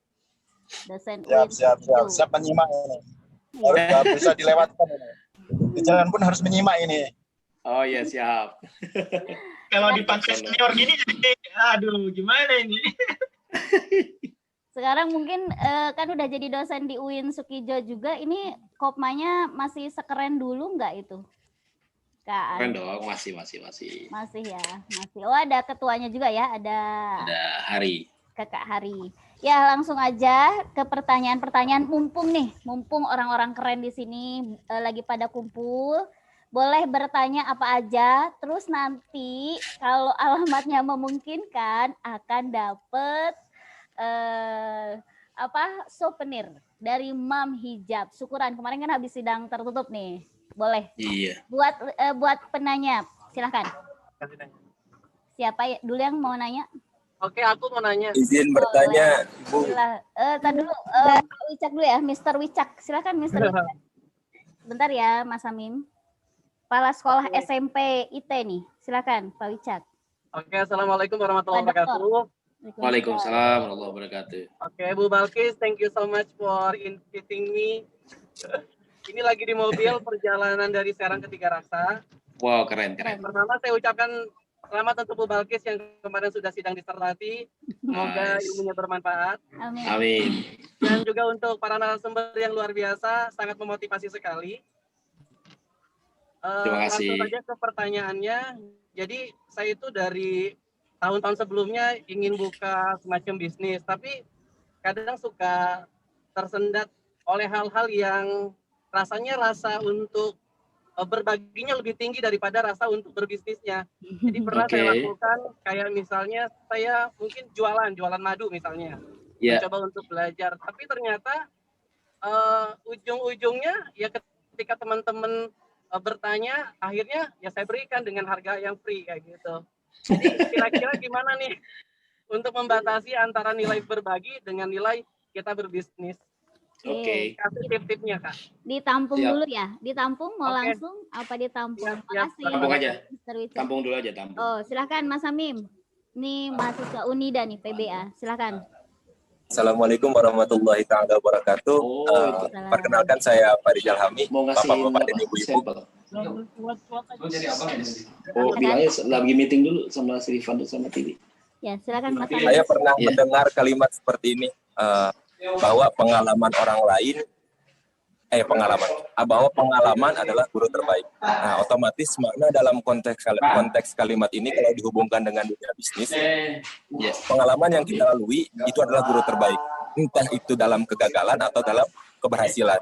Dosen Siap menyimak ini. Nggak bisa dilewatkan ini. Di jalan pun harus menyimak ini. Oh iya, siap. Kalau dipakai senior gini, aduh gimana ini? Sekarang mungkin kan udah jadi dosen di UIN Sukijo juga, ini kopmanya masih sekeren dulu nggak itu? Kak Keren dong, masih. Masih ya, masih. Oh, ada ketuanya juga ya, ada Hari. Kakak Hari. Ya, langsung aja ke pertanyaan-pertanyaan, mumpung orang-orang keren di sini lagi pada kumpul. Boleh bertanya apa aja, terus nanti kalau alamatnya memungkinkan akan dapat souvenir dari Mam Hijab. Syukuran, kemarin kan habis sidang tertutup nih. Boleh. Iya. Buat penanya, silahkan. Siapa ya dulu yang mau nanya? Oke, aku mau nanya. Izin bertanya, Ibu. Tadi dulu, Pak Wicak dulu ya, Mr. Wicak. Silakan, Mr. Wicak. Bentar ya, Mas Amim. Kepala Sekolah SMP IT nih. Silakan, Pak Wicak. Oke, Assalamualaikum warahmatullahi wabarakatuh. Waalaikumsalam warahmatullahi wabarakatuh. Oke, Bu Balkis, thank you so much for inviting me. Ini lagi di mobil perjalanan dari Serang ke Tiga Raksa. Wow, keren, keren. Pertama saya ucapkan selamat untuk Bu Balkis yang kemarin sudah sidang disertasi. Semoga Nice. ilmunya bermanfaat. Amin. Amin. Dan juga untuk para narasumber yang luar biasa, sangat memotivasi sekali. Terima kasih. Langsung saja ke pertanyaannya. Jadi saya itu dari tahun-tahun sebelumnya ingin buka semacam bisnis, tapi kadang suka tersendat oleh hal-hal yang rasanya rasa untuk berbaginya lebih tinggi daripada rasa untuk berbisnisnya. Jadi pernah saya Oke. lakukan kayak misalnya saya mungkin jualan madu misalnya, Ya. mencoba untuk belajar, tapi ternyata ujung-ujungnya ya ketika teman-teman bertanya, akhirnya ya saya berikan dengan harga yang free kayak gitu. Jadi kira-kira gimana nih untuk membatasi antara nilai berbagi dengan nilai kita berbisnis? Oke. Kasih tip-tipnya, Kak. Ditampung Siap. dulu ya? Ditampung mau Oke. langsung apa ditampung? Siap, Terima kasih. Tampung aja. Mr. Wicak. Tampung dulu aja, tampung. Oh, silahkan Mas Amim. Ini mahasiswa Unida nih, PBA. Silahkan. Assalamualaikum warahmatullahi taala wabarakatuh. Oh, itu. Perkenalkan saya Pak Rijal Hami, Mau ngasih Bapak-bapak dan Ibu-ibu. sampel. Oh, bilangnya lagi meeting dulu sama Sri Fandu sama Tili. Ya, silakan Mas Amim. Saya pernah Iya. mendengar kalimat seperti ini, bahwa pengalaman orang lain, bahwa pengalaman adalah guru terbaik. Nah, otomatis makna dalam konteks kalimat ini kalau dihubungkan dengan dunia bisnis, Yes. pengalaman yang kita lalui itu adalah guru terbaik. Entah itu dalam kegagalan atau dalam keberhasilan.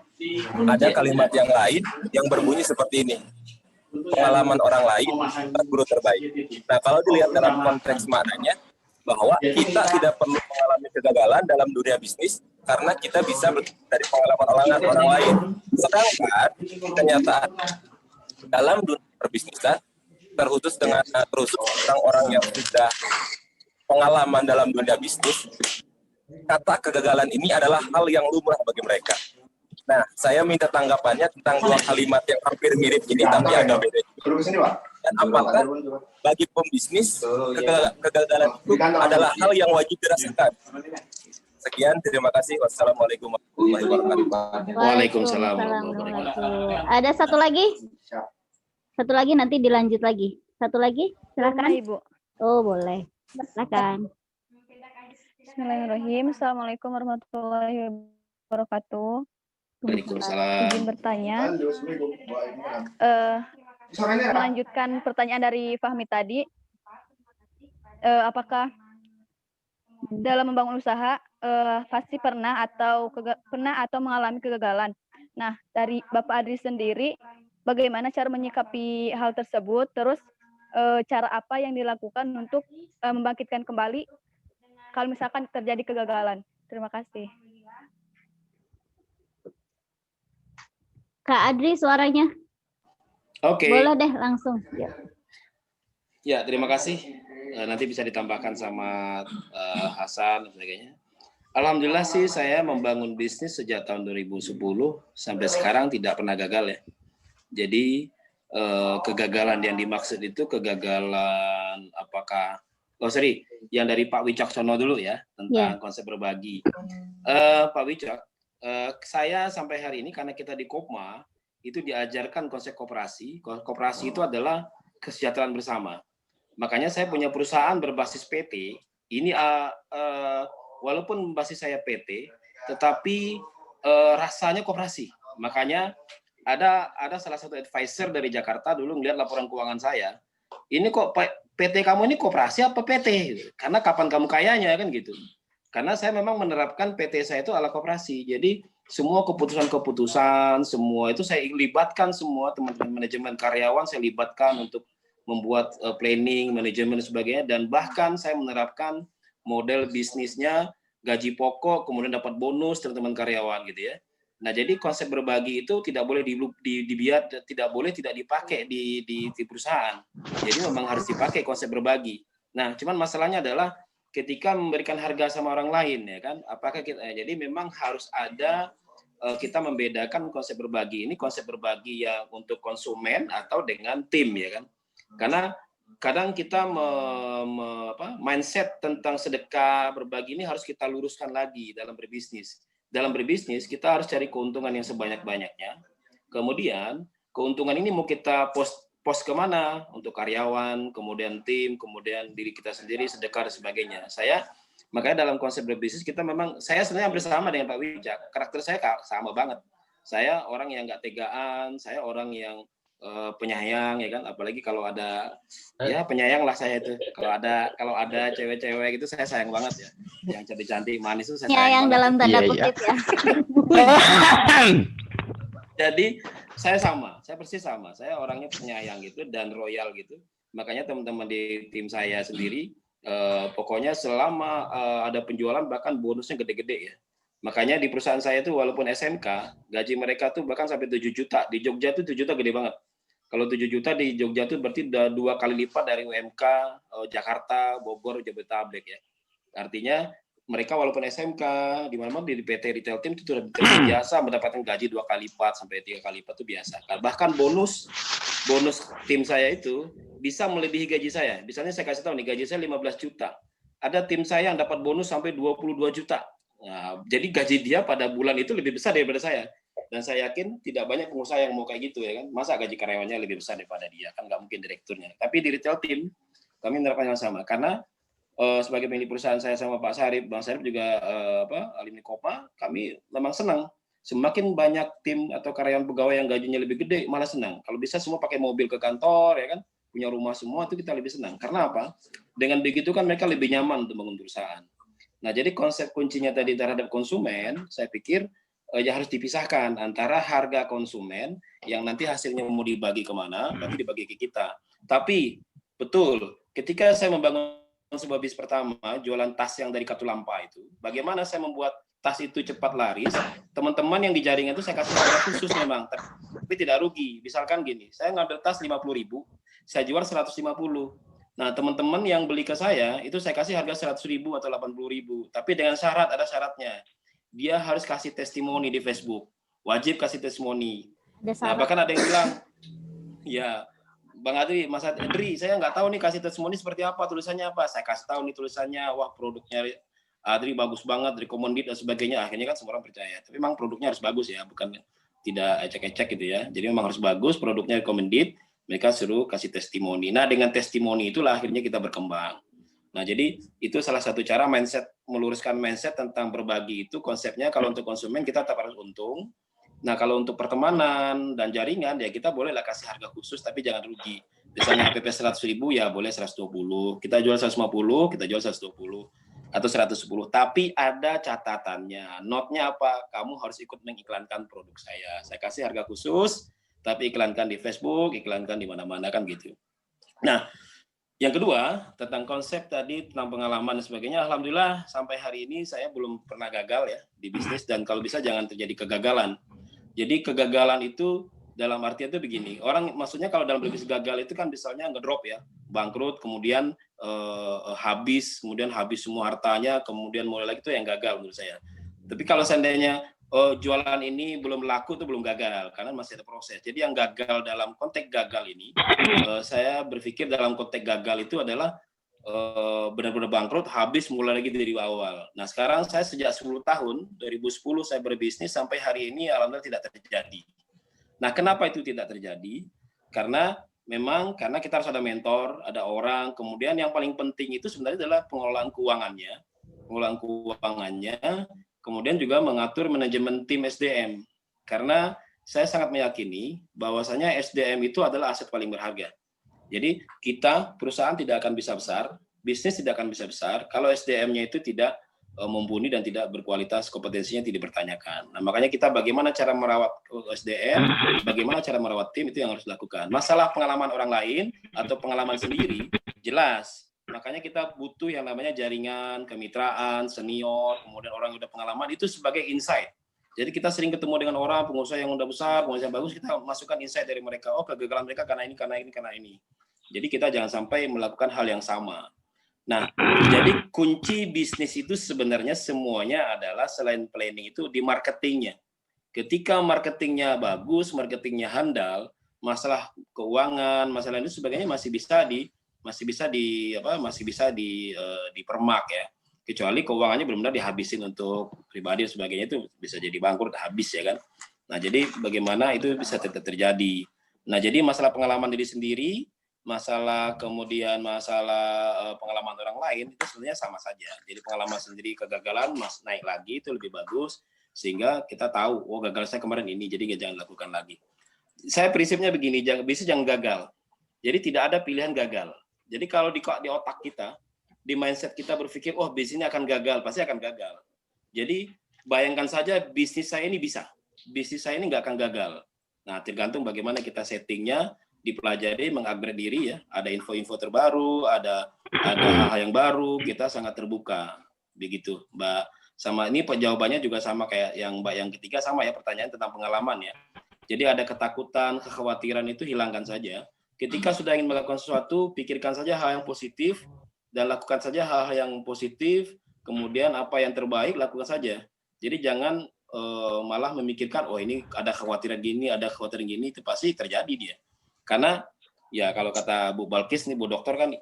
Ada kalimat yang lain yang berbunyi seperti ini. Pengalaman orang lain adalah guru terbaik. Nah, kalau dilihat dalam konteks maknanya, bahwa kita tidak perlu mengalami kegagalan dalam dunia bisnis karena kita bisa dari pengalaman orang lain. Sedangkan kenyataan dalam dunia perbisnisan terkhusus orang-orang yang sudah pengalaman dalam dunia bisnis, kata kegagalan ini adalah hal yang lumrah bagi mereka. Nah, saya minta tanggapannya tentang dua kalimat yang hampir mirip ini tapi agak beda. Dan apakah bagi pembisnis kegagalan itu adalah hal yang wajib dirasakan? Sekian, terima kasih. Wassalamualaikum warahmatullahi wabarakatuh. Waalaikumsalam warahmatullahi wabarakatuh. Ada satu lagi? Satu lagi nanti dilanjut lagi. Satu lagi, silakan. Ibu. Oh, boleh. Silakan. Bismillahirrahmanirrahim. Assalamualaikum warahmatullahi wabarakatuh. Waalaikumsalam. Izin bertanya. Melanjutkan pertanyaan dari Fahmi tadi, apakah dalam membangun usaha pasti pernah atau mengalami kegagalan? Nah, dari Bapak Adri sendiri, bagaimana cara menyikapi hal tersebut? Terus cara apa yang dilakukan untuk membangkitkan kembali kalau misalkan terjadi kegagalan? Terima kasih. Kak Adri suaranya. Oke. Boleh deh langsung. Ya, terima kasih. Nanti bisa ditambahkan sama Hasan dan sebagainya. Alhamdulillah sih saya membangun bisnis sejak tahun 2010 sampai sekarang tidak pernah gagal ya. Jadi kegagalan yang dimaksud itu kegagalan apakah yang dari Pak Wicaksono dulu ya tentang konsep berbagi. Pak Wicak, saya sampai hari ini karena kita di Kopma itu diajarkan konsep koperasi. Koperasi itu adalah kesejahteraan bersama. Makanya saya punya perusahaan berbasis PT. Ini walaupun basis saya PT, tetapi rasanya koperasi. Makanya ada salah satu advisor dari Jakarta dulu ngeliat laporan keuangan saya. Ini kok PT kamu ini koperasi apa PT? Karena kapan kamu kayanya kan gitu. Karena saya memang menerapkan PT saya itu ala koperasi. Jadi semua keputusan-keputusan, semua itu saya libatkan semua teman-teman manajemen karyawan, saya libatkan untuk membuat planning, manajemen dan sebagainya. Dan bahkan saya menerapkan model bisnisnya gaji pokok, kemudian dapat bonus teman-teman karyawan gitu ya. Nah, jadi konsep berbagi itu tidak boleh tidak dipakai di perusahaan. Jadi memang harus dipakai konsep berbagi. Nah, cuman masalahnya adalah ketika memberikan harga sama orang lain ya kan, apakah kita jadi memang harus ada kita membedakan konsep berbagi ini konsep berbagi ya untuk konsumen atau dengan tim ya kan. Karena kadang kita mindset tentang sedekah berbagi ini harus kita luruskan lagi dalam berbisnis. Dalam berbisnis kita harus cari keuntungan yang sebanyak-banyaknya. Kemudian keuntungan ini mau kita pos kemana untuk karyawan, kemudian tim, kemudian diri kita sendiri, sedekah dan sebagainya. Makanya dalam konsep berbisnis kita memang, saya sebenarnya hampir sama dengan Pak Wijak, karakter saya sama banget. Saya orang yang nggak tegaan, saya orang yang penyayang, ya kan, apalagi kalau ada, ya penyayang lah saya itu. Kalau ada cewek-cewek gitu saya sayang banget ya, yang cantik-cantik, manis itu saya sayang banget. Dalam tanda kutip ya. Jadi saya persis sama. Saya orangnya penyayang gitu dan royal gitu. Makanya teman-teman di tim saya sendiri, pokoknya selama ada penjualan bahkan bonusnya gede-gede ya. Makanya di perusahaan saya itu walaupun SMK, gaji mereka tuh bahkan sampai 7 juta. Di Jogja tuh 7 juta gede banget. Kalau 7 juta di Jogja tuh berarti udah 2 kali lipat dari UMK, Jakarta, Bogor, Jabodetabek ya. Artinya mereka walaupun SMK, di mana-mana di PT Retail Team itu sudah biasa mendapatkan gaji 2 kali lipat sampai 3 kali lipat itu biasa. Bahkan bonus tim saya itu bisa melebihi gaji saya. Misalnya saya kasih tahu nih, gaji saya 15 juta. Ada tim saya yang dapat bonus sampai 22 juta. Nah, jadi gaji dia pada bulan itu lebih besar daripada saya. Dan saya yakin tidak banyak pengusaha yang mau kayak gitu ya kan. Masa gaji karyawannya lebih besar daripada dia? Kan nggak mungkin direkturnya. Tapi di Retail Team, kami menerapkan yang sama. Karena sebagai pemilik perusahaan saya sama Pak Sarip, Bang Sarip juga alumni Kopa, kami memang senang. Semakin banyak tim atau karyawan pegawai yang gajinya lebih gede, malah senang. Kalau bisa semua pakai mobil ke kantor, ya kan, punya rumah semua, itu kita lebih senang. Karena apa? Dengan begitu kan mereka lebih nyaman untuk membangun perusahaan. Nah, jadi konsep kuncinya tadi terhadap konsumen, saya pikir ya harus dipisahkan antara harga konsumen yang nanti hasilnya mau dibagi kemana, nanti dibagi ke kita. Tapi betul, ketika saya membangun sebuah bisnis pertama, jualan tas yang dari Katulampa itu, bagaimana saya membuat tas itu cepat laris, teman-teman yang di jaringan itu saya kasih harga khusus memang, tapi tidak rugi. Misalkan gini, saya ngambil tas 50.000, saya jual 150. Nah, teman-teman yang beli ke saya, itu saya kasih harga 100.000 atau 80.000, tapi dengan syarat, ada syaratnya. Dia harus kasih testimoni di Facebook, wajib kasih testimoni. Nah, bahkan ada yang bilang, ya, Bang Adri, Mas Adri, saya nggak tahu nih kasih testimoni seperti apa, tulisannya apa. Saya kasih tahu nih tulisannya, wah produknya Adri bagus banget, recommended dan sebagainya. Akhirnya kan semua orang percaya. Tapi memang produknya harus bagus ya, bukan tidak ecek-ecek gitu ya. Jadi memang harus bagus, produknya recommended, mereka suruh kasih testimoni. Nah, dengan testimoni itulah akhirnya kita berkembang. Nah, jadi itu salah satu cara meluruskan mindset tentang berbagi itu konsepnya kalau untuk konsumen kita tetap harus untung. Nah, kalau untuk pertemanan dan jaringan, ya kita bolehlah kasih harga khusus, tapi jangan rugi. Misalnya HPP 100.000, ya boleh 120. Kita jual 150, kita jual 120. Atau 110. Tapi ada catatannya. Note-nya apa? Kamu harus ikut mengiklankan produk saya. Saya kasih harga khusus, tapi iklankan di Facebook, iklankan di mana-mana, kan gitu. Nah, yang kedua, tentang konsep tadi, tentang pengalaman dan sebagainya, alhamdulillah sampai hari ini saya belum pernah gagal ya di bisnis, dan kalau bisa jangan terjadi kegagalan. Jadi kegagalan itu dalam artian itu begini, orang maksudnya kalau dalam bisnis gagal itu kan misalnya ngedrop ya, bangkrut, kemudian habis semua hartanya, kemudian mulai lagi, itu yang gagal menurut saya. Tapi kalau seandainya jualan ini belum laku, itu belum gagal, karena masih ada proses. Jadi yang gagal dalam konteks gagal ini, saya berpikir dalam konteks gagal itu adalah benar-benar bangkrut, habis, mulai lagi dari awal. Nah, sekarang saya sejak 10 tahun, 2010 saya berbisnis, sampai hari ini alhamdulillah tidak terjadi. Nah, kenapa itu tidak terjadi? Karena kita harus ada mentor, ada orang, kemudian yang paling penting itu sebenarnya adalah pengelolaan keuangannya, kemudian juga mengatur manajemen tim SDM. Karena saya sangat meyakini bahwasanya SDM itu adalah aset paling berharga. Jadi perusahaan tidak akan bisa besar, bisnis tidak akan bisa besar kalau SDM-nya itu tidak mumpuni dan tidak berkualitas, kompetensinya tidak dipertanyakan. Nah, makanya kita bagaimana cara merawat SDM, bagaimana cara merawat tim, itu yang harus dilakukan. Masalah pengalaman orang lain atau pengalaman sendiri, jelas. Makanya kita butuh yang namanya jaringan, kemitraan, senior, kemudian orang yang udah pengalaman, itu sebagai insight. Jadi kita sering ketemu dengan orang, pengusaha yang udah besar, pengusaha yang bagus, kita masukkan insight dari mereka. Oh, kegagalan mereka karena ini. Jadi kita jangan sampai melakukan hal yang sama. Nah, jadi kunci bisnis itu sebenarnya semuanya adalah selain planning itu di marketingnya. Ketika marketingnya bagus, marketingnya handal, masalah keuangan, masalah itu sebagainya masih bisa dipermak ya. Kecuali keuangannya benar-benar dihabisin untuk pribadi dan sebagainya, itu bisa jadi bangkrut, habis ya kan. Nah, jadi bagaimana itu bisa tetap terjadi. Nah, jadi masalah pengalaman diri sendiri, masalah pengalaman orang lain itu sebenarnya sama saja. Jadi pengalaman sendiri kegagalan naik lagi itu lebih bagus sehingga kita tahu, oh gagal saya kemarin ini, jadi jangan lakukan lagi. Saya prinsipnya begini, bisnis jangan gagal. Jadi tidak ada pilihan gagal. Jadi kalau di otak kita, di mindset kita berpikir, oh bisnis ini akan gagal, pasti akan gagal. Jadi bayangkan saja bisnis saya ini bisa, bisnis saya ini nggak akan gagal. Nah, tergantung bagaimana kita settingnya, dipelajari, mengupgrade diri ya. Ada info-info terbaru, ada hal-hal yang baru, kita sangat terbuka. Begitu, Mbak. Sama ini jawabannya juga sama kayak yang Mbak yang ketiga, sama ya, pertanyaan tentang pengalaman ya. Jadi ada ketakutan, kekhawatiran itu hilangkan saja. Ketika sudah ingin melakukan sesuatu, pikirkan saja hal yang positif dan lakukan saja hal-hal yang positif, kemudian apa yang terbaik lakukan saja. Jadi jangan malah memikirkan, oh ini ada kekhawatiran gini, ada kekhawatiran gini, itu pasti terjadi dia. Karena ya kalau kata Bu Balkis nih, Bu Dokter kan,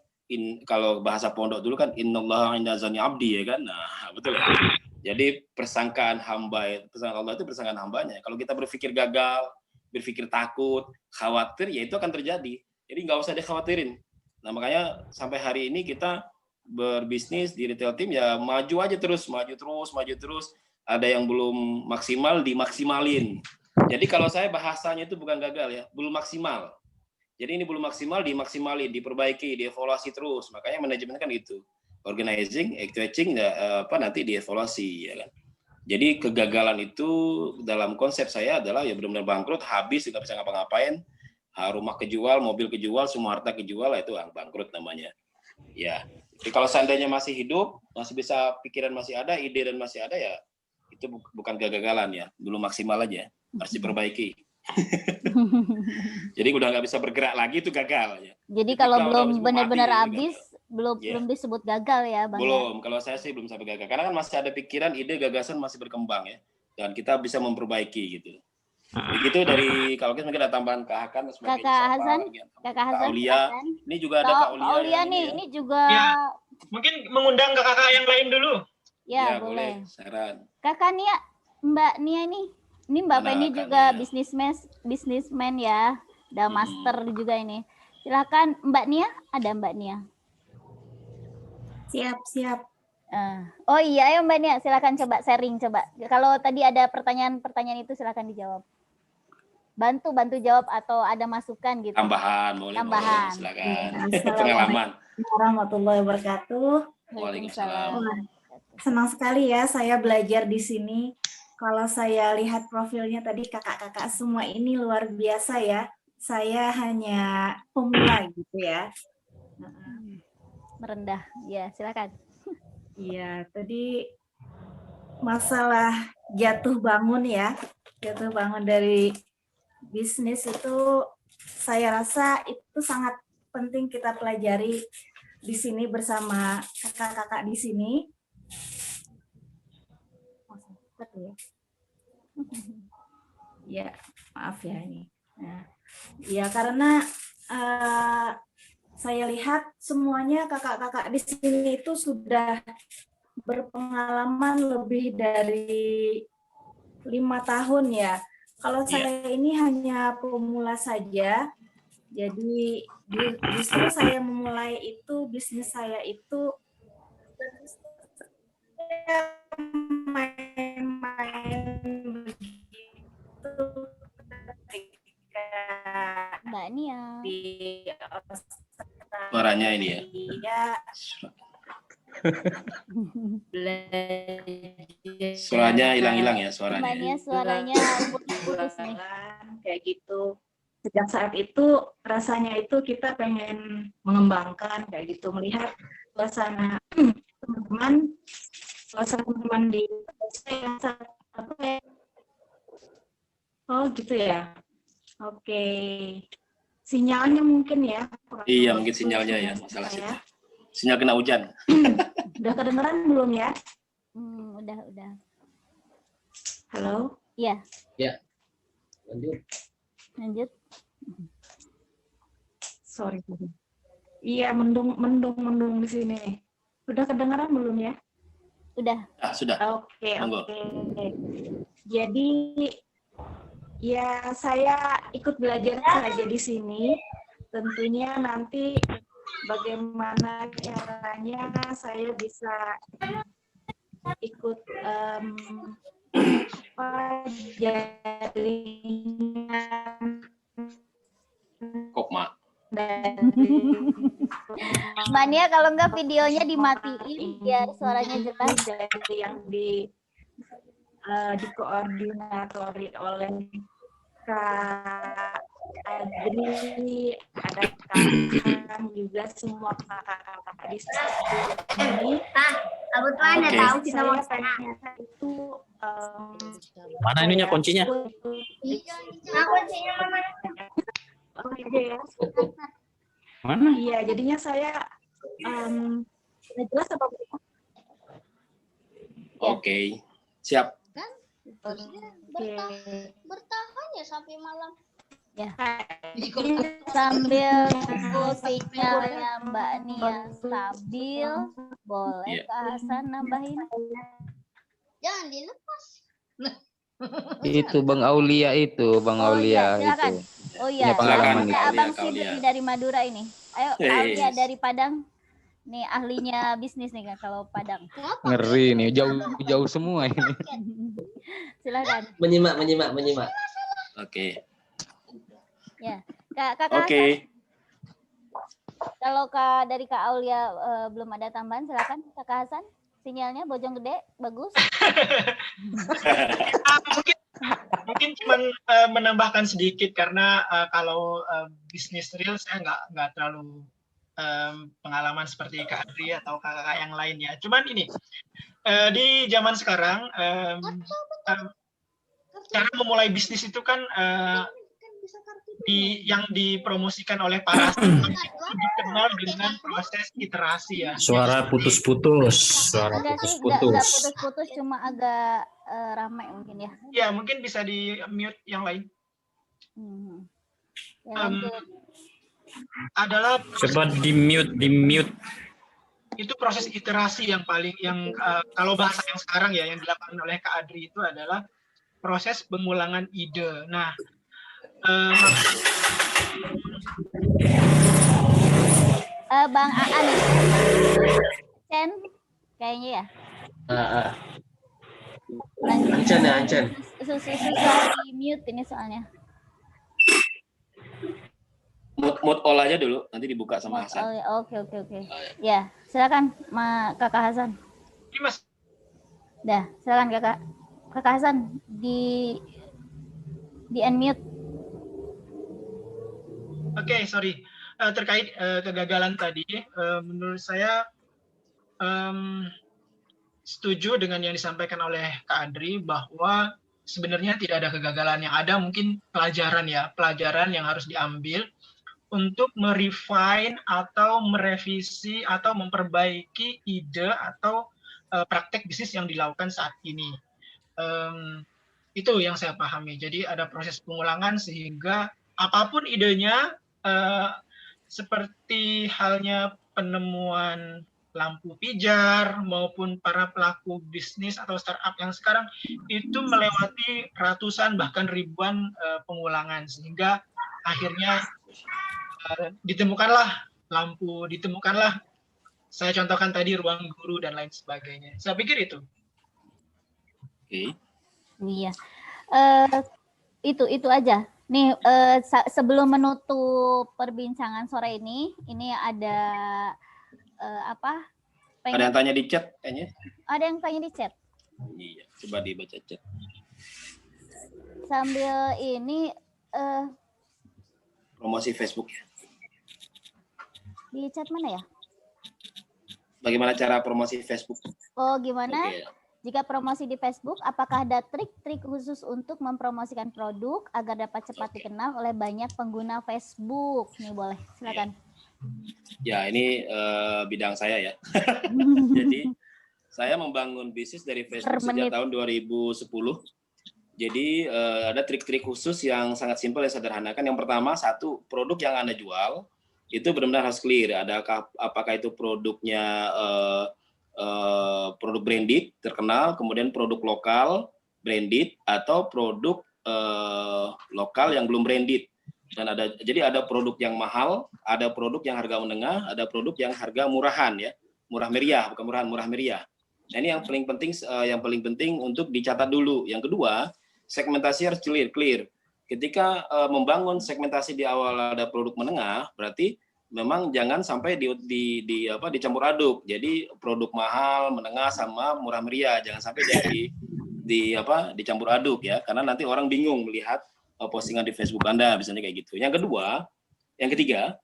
kalau bahasa pondok dulu kan, innallaha inda zanni abdi ya kan, nah betul ya. Jadi persangkaan hamba, persangkaan Allah itu persangkaan hambanya. Kalau kita berpikir gagal, berpikir takut, khawatir, ya itu akan terjadi. Jadi nggak usah dikhawatirin. Nah makanya sampai hari ini kita berbisnis di retail team ya maju aja terus, maju terus. Ada yang belum maksimal, dimaksimalin. Jadi kalau saya bahasanya itu bukan gagal ya, belum maksimal. Jadi ini belum maksimal, dimaksimalin, diperbaiki, dievaluasi terus. Makanya manajemen kan itu, organizing, actuating, nanti dievaluasi ya kan. Jadi kegagalan itu dalam konsep saya adalah ya benar-benar bangkrut, habis, nggak bisa ngapa-ngapain, rumah kejual, mobil kejual, semua harta kejual, itu bangkrut namanya. Ya, jadi kalau seandainya masih hidup, masih bisa, pikiran masih ada, ide dan masih ada ya, itu bukan kegagalan ya, belum maksimal aja, harus diperbaiki. Jadi udah nggak bisa bergerak lagi itu gagal ya. Jadi kalau belum benar-benar habis, belum disebut gagal ya, Bang. Belum, kalau saya sih belum sampai gagal. Karena kan masih ada pikiran, ide, gagasan masih berkembang ya. Dan kita bisa memperbaiki gitu. Begitu dari kalau kita mungkin ada tambahan Kak Hakan sebagai Kakak Hasan, Kakak Hasan. Aulia. Ini juga ada Kak Aulia nih, ini juga. Ya, mungkin mengundang ke kakak yang lain dulu. Ya, boleh. Saran. Kakak Nia, Mbak Nia ini Mbak Penny juga bisnismen ya, udah master juga ini. Silakan Mbak Nia, ada Mbak Nia. Siap. Oh iya, ayo Mbak Nia, silakan coba sharing coba. Kalau tadi ada pertanyaan itu silakan dijawab. Bantu jawab atau ada masukan gitu. Tambahan, boleh silakan. Pengalaman. Warahmatullahi wabarakatuh. Waalaikumsalam. Senang sekali ya saya belajar di sini. Kalau saya lihat profilnya tadi kakak-kakak semua ini luar biasa ya. Saya hanya pemula gitu ya. Merendah, ya silakan. Iya, tadi masalah jatuh bangun ya. Jatuh bangun dari bisnis itu saya rasa itu sangat penting kita pelajari di sini bersama kakak-kakak di sini. Ya, maaf ya ini. Nah, ya karena saya lihat semuanya kakak-kakak di sini itu sudah berpengalaman lebih dari 5 tahun ya. Kalau saya ini hanya pemula saja, jadi justru saya memulai itu bisnis saya itu main-main begitu ketika Mbak Nia. Di Suaranya ini ya. Suaranya hilang-hilang ya suaranya. Mbak Nia suaranya putus nih. Kayak gitu. Sejak saat itu rasanya itu kita pengen mengembangkan kayak gitu, melihat suasana teman-teman di apa ya? Oh gitu ya. Oke. Sinyalnya mungkin ya. Iya mungkin sinyalnya ya masalah sinyal. Sinyal kena hujan. Udah kedengeran belum ya? Udah. Halo? Iya. Ya. Lanjut. Sorry. Iya, mendung di sini. Udah kedengeran belum ya? Udah. Sudah. Oke. Jadi Ya, saya ikut belajar saja di sini. Tentunya nanti bagaimana caranya saya bisa ikut jaringan Kok Mak? dari Mbak Nia kalau enggak videonya dimatiin biar suaranya jelas. dari yang dikoordinatori oleh Kak Adri, ada Kak juga, semua kakak-kakak di sini. Kebetulan Oke. tahu Saya pengen itu Mana ininya kuncinya? Nah, kuncinya mana? Oh, iya ya. Mana? Iya, jadinya saya nggak jelas apa belum? Oke. Siap. Oke. Bertahan ya sampai malam. Ya. Ini Sambil tunggu sinyalnya Mbak Nia stabil, boleh Iya. Kak Hasan nambahin? Jangan dilepas. Itu Bang Aulia itu, Bang Oh iya, Aulia silakan. itu. Oh iya, Punya pengalaman ada itu. Abang Aulia, Sidri Aulia. dari Madura ini. Ayo, Yes. Aulia dari Padang. Nih ahlinya bisnis nih Kak, kalau Padang. Ngeri nih, jauh-jauh semua ini. Silakan. Menyimak. Oke. Ya, Kakak Oke. Hasan, kalau dari Kak Aulia belum ada tambahan, silakan Kakak Hasan. Sinyalnya Bojong Gede bagus. Mungkin cuman menambahkan sedikit karena kalau bisnis real saya nggak terlalu pengalaman seperti Kak Adri atau kakak yang lainnya. Cuman ini di zaman sekarang cara memulai bisnis itu kan yang dipromosikan oleh para dikenal dengan proses iterasi ya. Suara putus-putus. Suara Enggak sih, enggak putus-putus. putus-putus, cuma agak ramai mungkin ya. Ya mungkin bisa di mute yang lain. Ya, lanjut. Adalah Coba di mute. itu proses iterasi yang kalau bahasa yang sekarang ya yang dilakukan oleh Kak Adri itu adalah proses pengulangan ide. Nah, Bang Aan nih. Chen kayaknya ya. Ancen. Susah di mute ini soalnya. Mute all aja dulu, nanti dibuka sama Hasan. Oh, ya, oke. Ya, silakan Kakak Hasan. ini Mas, Dah, silakan Kakak Hasan di unmute. Oke, sorry. Terkait kegagalan tadi, menurut saya setuju dengan yang disampaikan oleh Kak Adri bahwa sebenarnya tidak ada kegagalan, yang ada mungkin pelajaran yang harus diambil untuk merefine atau merevisi atau memperbaiki ide atau praktek bisnis yang dilakukan saat ini. Itu yang saya pahami. Jadi ada proses pengulangan sehingga apapun idenya, seperti halnya penemuan lampu pijar maupun para pelaku bisnis atau startup yang sekarang itu melewati ratusan bahkan ribuan pengulangan, sehingga akhirnya ditemukanlah lampu, ditemukanlah, saya contohkan tadi, ruang guru dan lain sebagainya. Saya pikir itu. Oke. Iya. Itu aja. Nih, sebelum menutup perbincangan sore ini ada apa? Ada yang tanya di chat kayaknya. Ada yang tanya di chat. Iya, coba dibaca chat. Sambil ini Promosi Facebook ya. di chat mana ya? Bagaimana cara promosi Facebook? Oh, gimana? Oke. Jika promosi di Facebook, apakah ada trik-trik khusus untuk mempromosikan produk agar dapat cepat dikenal oleh banyak pengguna Facebook? Nih boleh, silakan. Ya, ini bidang saya ya. Jadi, saya membangun bisnis dari Facebook sejak tahun 2010. Jadi, ada trik-trik khusus yang sangat simpel dan sederhana. Yang pertama, satu, produk yang Anda jual itu benar-benar harus clear. Apakah itu produknya produk branded terkenal, kemudian produk lokal branded, atau produk lokal yang belum branded. Dan jadi ada produk yang mahal, ada produk yang harga menengah, ada produk yang harga murahan ya, murah meriah, bukan murahan, murah meriah. Nah, ini yang paling penting untuk dicatat dulu. Yang kedua, segmentasi harus clear. Ketika membangun segmentasi di awal ada produk menengah, berarti memang jangan sampai dicampur aduk. Jadi produk mahal, menengah sama murah meriah, jangan sampai dicampur aduk ya, karena nanti orang bingung melihat postingan di Facebook Anda, misalnya kayak gitu. Yang ketiga,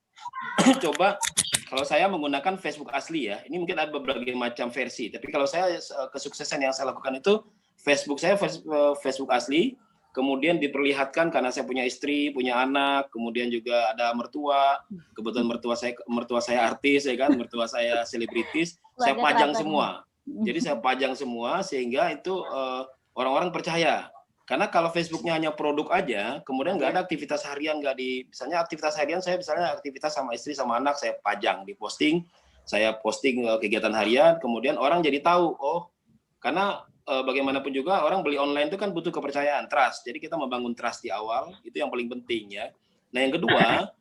coba kalau saya menggunakan Facebook asli ya, ini mungkin ada berbagai macam versi, tapi kalau saya kesuksesan yang saya lakukan itu Facebook saya Facebook asli, kemudian diperlihatkan karena saya punya istri, punya anak, kemudian juga ada mertua, kebetulan mertua saya artis ya kan, mertua saya selebritis, saya pajang semua. Jadi saya pajang semua sehingga itu orang-orang percaya. Karena kalau Facebooknya hanya produk aja, kemudian nggak ada aktivitas harian, misalnya aktivitas harian saya misalnya aktivitas sama istri sama anak saya pajang, saya posting kegiatan harian, kemudian orang jadi tahu, oh karena bagaimanapun juga orang beli online itu kan butuh kepercayaan, trust. Jadi kita membangun trust di awal, itu yang paling penting ya. Nah yang kedua,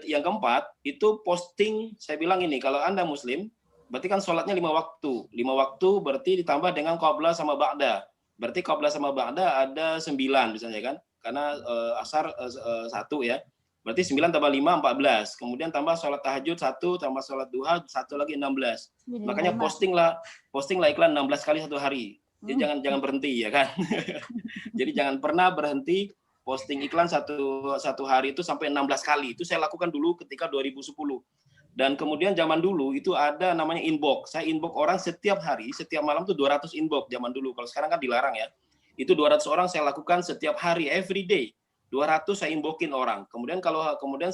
yang keempat itu posting, saya bilang ini, kalau Anda Muslim, berarti kan sholatnya 5 waktu. 5 waktu berarti ditambah dengan qabla sama ba'da. Berarti qabla sama ba'da ada 9 misalnya kan. Karena asar 1 ya. Berarti 9 tambah 5, 14. Kemudian tambah sholat tahajud 1, tambah sholat duha 1 lagi 16. Makanya postinglah iklan 16 kali satu hari. Jadi jangan berhenti ya kan. Jadi jangan pernah berhenti posting iklan satu hari itu sampai 16 kali. Itu saya lakukan dulu ketika 2010. Dan kemudian zaman dulu itu ada namanya inbox. Saya inbox orang setiap hari, setiap malam tuh 200 inbox zaman dulu. Kalau sekarang kan dilarang ya. Itu 200 orang saya lakukan setiap hari, every day. 200 saya inboxin orang. Kemudian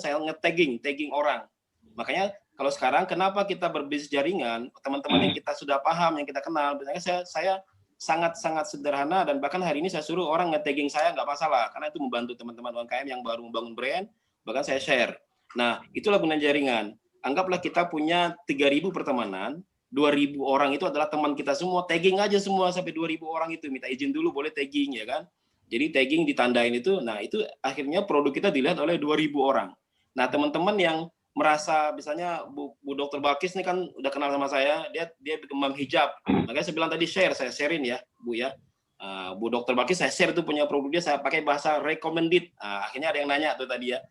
saya tagging orang. Makanya kalau sekarang kenapa kita berbisnis jaringan, teman-teman yang kita sudah paham, yang kita kenal, biasanya saya sangat-sangat sederhana dan bahkan hari ini saya suruh orang nge-tagging saya nggak masalah karena itu membantu teman-teman UMKM yang baru membangun brand, bahkan saya share. Nah, itulah gunanya jaringan. Anggaplah kita punya 3.000 pertemanan, 2.000 orang itu adalah teman kita semua, tagging aja semua sampai 2.000 orang itu, minta izin dulu boleh tagging ya kan. Jadi tagging ditandain itu, nah itu akhirnya produk kita dilihat oleh 2.000 orang. Nah teman-teman yang merasa misalnya Bu Dr. Balkis ini kan udah kenal sama saya, dia kembang hijab, makanya saya bilang tadi saya sharein ya Bu ya. Bu Dr. Balkis saya share tuh punya produk dia, saya pakai bahasa recommended. Akhirnya ada yang nanya tuh tadi ya,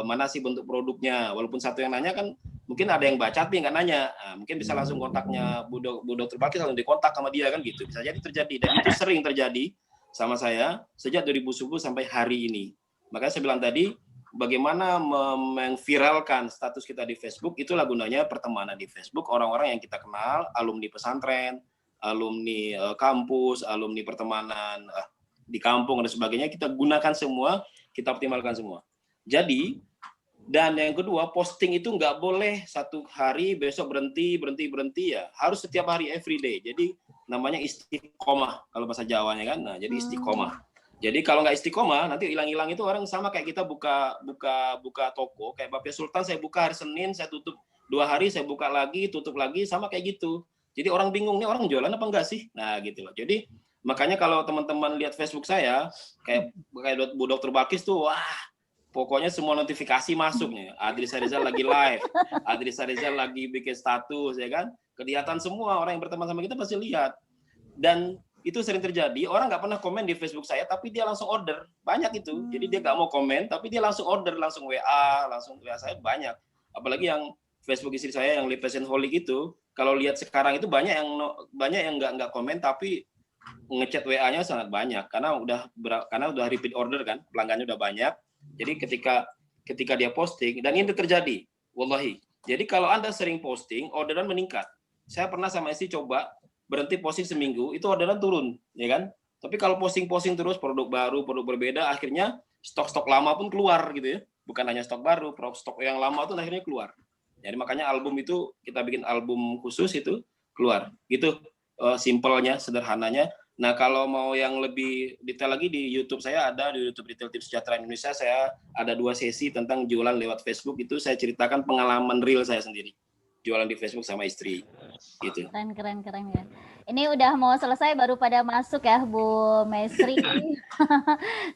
mana sih bentuk produknya, walaupun satu yang nanya kan mungkin ada yang baca tapi nggak nanya, mungkin bisa langsung kontaknya Bu Dr. Balkis langsung dikontak sama dia kan gitu, bisa jadi terjadi dan itu sering terjadi sama saya sejak 2010 sampai hari ini. Makanya saya bilang tadi bagaimana memviralkan status kita di Facebook, itulah gunanya pertemanan di Facebook, orang-orang yang kita kenal, alumni pesantren, alumni kampus, alumni pertemanan di kampung dan sebagainya, kita gunakan semua, kita optimalkan semua. Jadi, dan yang kedua, posting itu nggak boleh satu hari, besok berhenti ya. Harus setiap hari, every day. Jadi, namanya istiqomah, kalau bahasa Jawanya kan. Nah, jadi istiqomah. Jadi, kalau nggak istiqomah, nanti hilang-hilang itu orang sama kayak kita buka toko. Kayak Bapak Sultan, saya buka hari Senin, saya tutup 2 hari, saya buka lagi, tutup lagi, sama kayak gitu. Jadi, orang bingung, nih orang jualan apa enggak sih? Nah, gitu loh. Jadi, makanya kalau teman-teman lihat Facebook saya, kayak Bu Dr. Balkis tuh, wah, pokoknya semua notifikasi masuknya. Adri Sarizal lagi live, Adri Sarizal lagi bikin status, ya kan? Kelihatan semua orang yang berteman sama kita pasti lihat. Dan itu sering terjadi, orang nggak pernah komen di Facebook saya, tapi dia langsung order. Banyak itu. Jadi dia nggak mau komen, tapi dia langsung order, langsung WA saya banyak. Apalagi yang Facebook istri saya yang Passionholic itu, kalau lihat sekarang itu banyak yang nggak komen, tapi ngechat WA-nya sangat banyak karena udah repeat order kan, pelanggannya udah banyak. Jadi ketika dia posting, dan ini terjadi, wallahi. Jadi kalau Anda sering posting, orderan meningkat. Saya pernah sama istri coba berhenti posting seminggu, itu orderan turun, ya kan? Tapi kalau posting terus, produk baru, produk berbeda, akhirnya stok-stok lama pun keluar gitu ya. Bukan hanya stok baru, stok yang lama itu akhirnya keluar. Jadi makanya album itu, kita bikin album khusus itu keluar. Gitu simpelnya, sederhananya. Nah, kalau mau yang lebih detail lagi di YouTube saya ada, di YouTube Retail Tips Sejahtera Indonesia, saya ada 2 sesi tentang jualan lewat Facebook, itu saya ceritakan pengalaman real saya sendiri. jualan di Facebook sama istri gitu. Keren ya. Ini udah mau selesai baru pada masuk ya Bu Mesri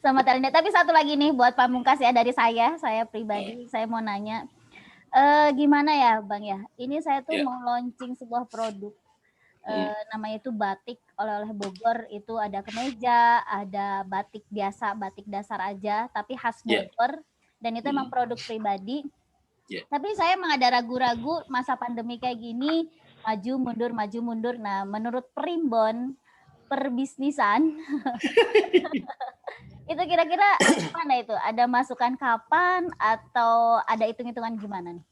sama Tarinda. Tapi satu lagi nih buat pamungkas ya dari saya pribadi, saya mau nanya gimana ya Bang ya? Ini saya tuh mau launching sebuah produk namanya itu batik oleh-oleh Bogor. Itu ada kemeja, ada batik biasa, batik dasar aja tapi khas Bogor dan itu emang produk pribadi. Tapi saya emang ada ragu-ragu masa pandemi kayak gini, maju mundur. Nah, menurut Primbon perbisnisan, itu kira-kira gimana itu? Ada masukan kapan atau ada hitung-hitungan gimana nih?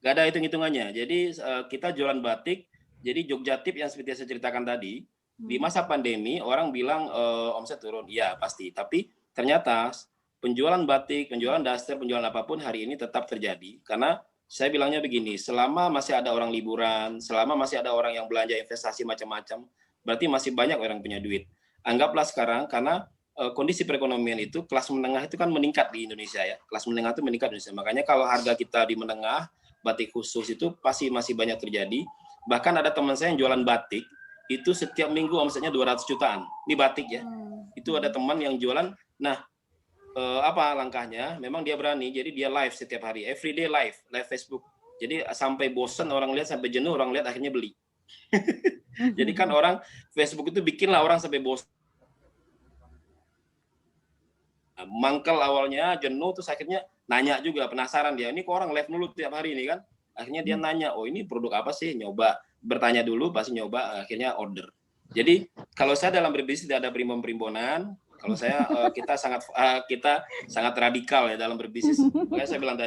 Gak ada hitung-hitungannya. Jadi kita jualan batik. Jadi Jogja Tip yang seperti saya ceritakan tadi, di masa pandemi orang bilang omset turun. Iya pasti. Tapi ternyata penjualan batik, penjualan daster, penjualan apapun hari ini tetap terjadi. Karena saya bilangnya begini, selama masih ada orang liburan, selama masih ada orang yang belanja investasi macam-macam, berarti masih banyak orang punya duit. Anggaplah sekarang, karena kondisi perekonomian itu, kelas menengah itu kan meningkat di Indonesia ya. Kelas menengah itu meningkat di Indonesia. Makanya kalau harga kita di menengah, batik khusus itu pasti masih banyak terjadi. Bahkan ada teman saya yang jualan batik, itu setiap minggu omsetnya 200 jutaan. Ini batik ya. Itu ada teman yang jualan, nah, apa langkahnya? Memang dia berani, jadi dia live setiap hari, everyday live Facebook. Jadi sampai bosan orang lihat, sampai jenuh orang lihat, akhirnya beli. Jadi kan orang Facebook itu bikinlah orang sampai bosan. Mangkel awalnya, jenuh, terus akhirnya nanya juga, penasaran dia, ini kok orang live dulu tiap hari ini kan? Akhirnya dia nanya, oh ini produk apa sih? Nyoba, bertanya dulu, pasti nyoba, akhirnya order. Jadi kalau saya dalam berbisnis tidak ada primbon-primbonan. Kalau saya kita sangat radikal ya dalam berbisnis. Makanya saya bilang tadi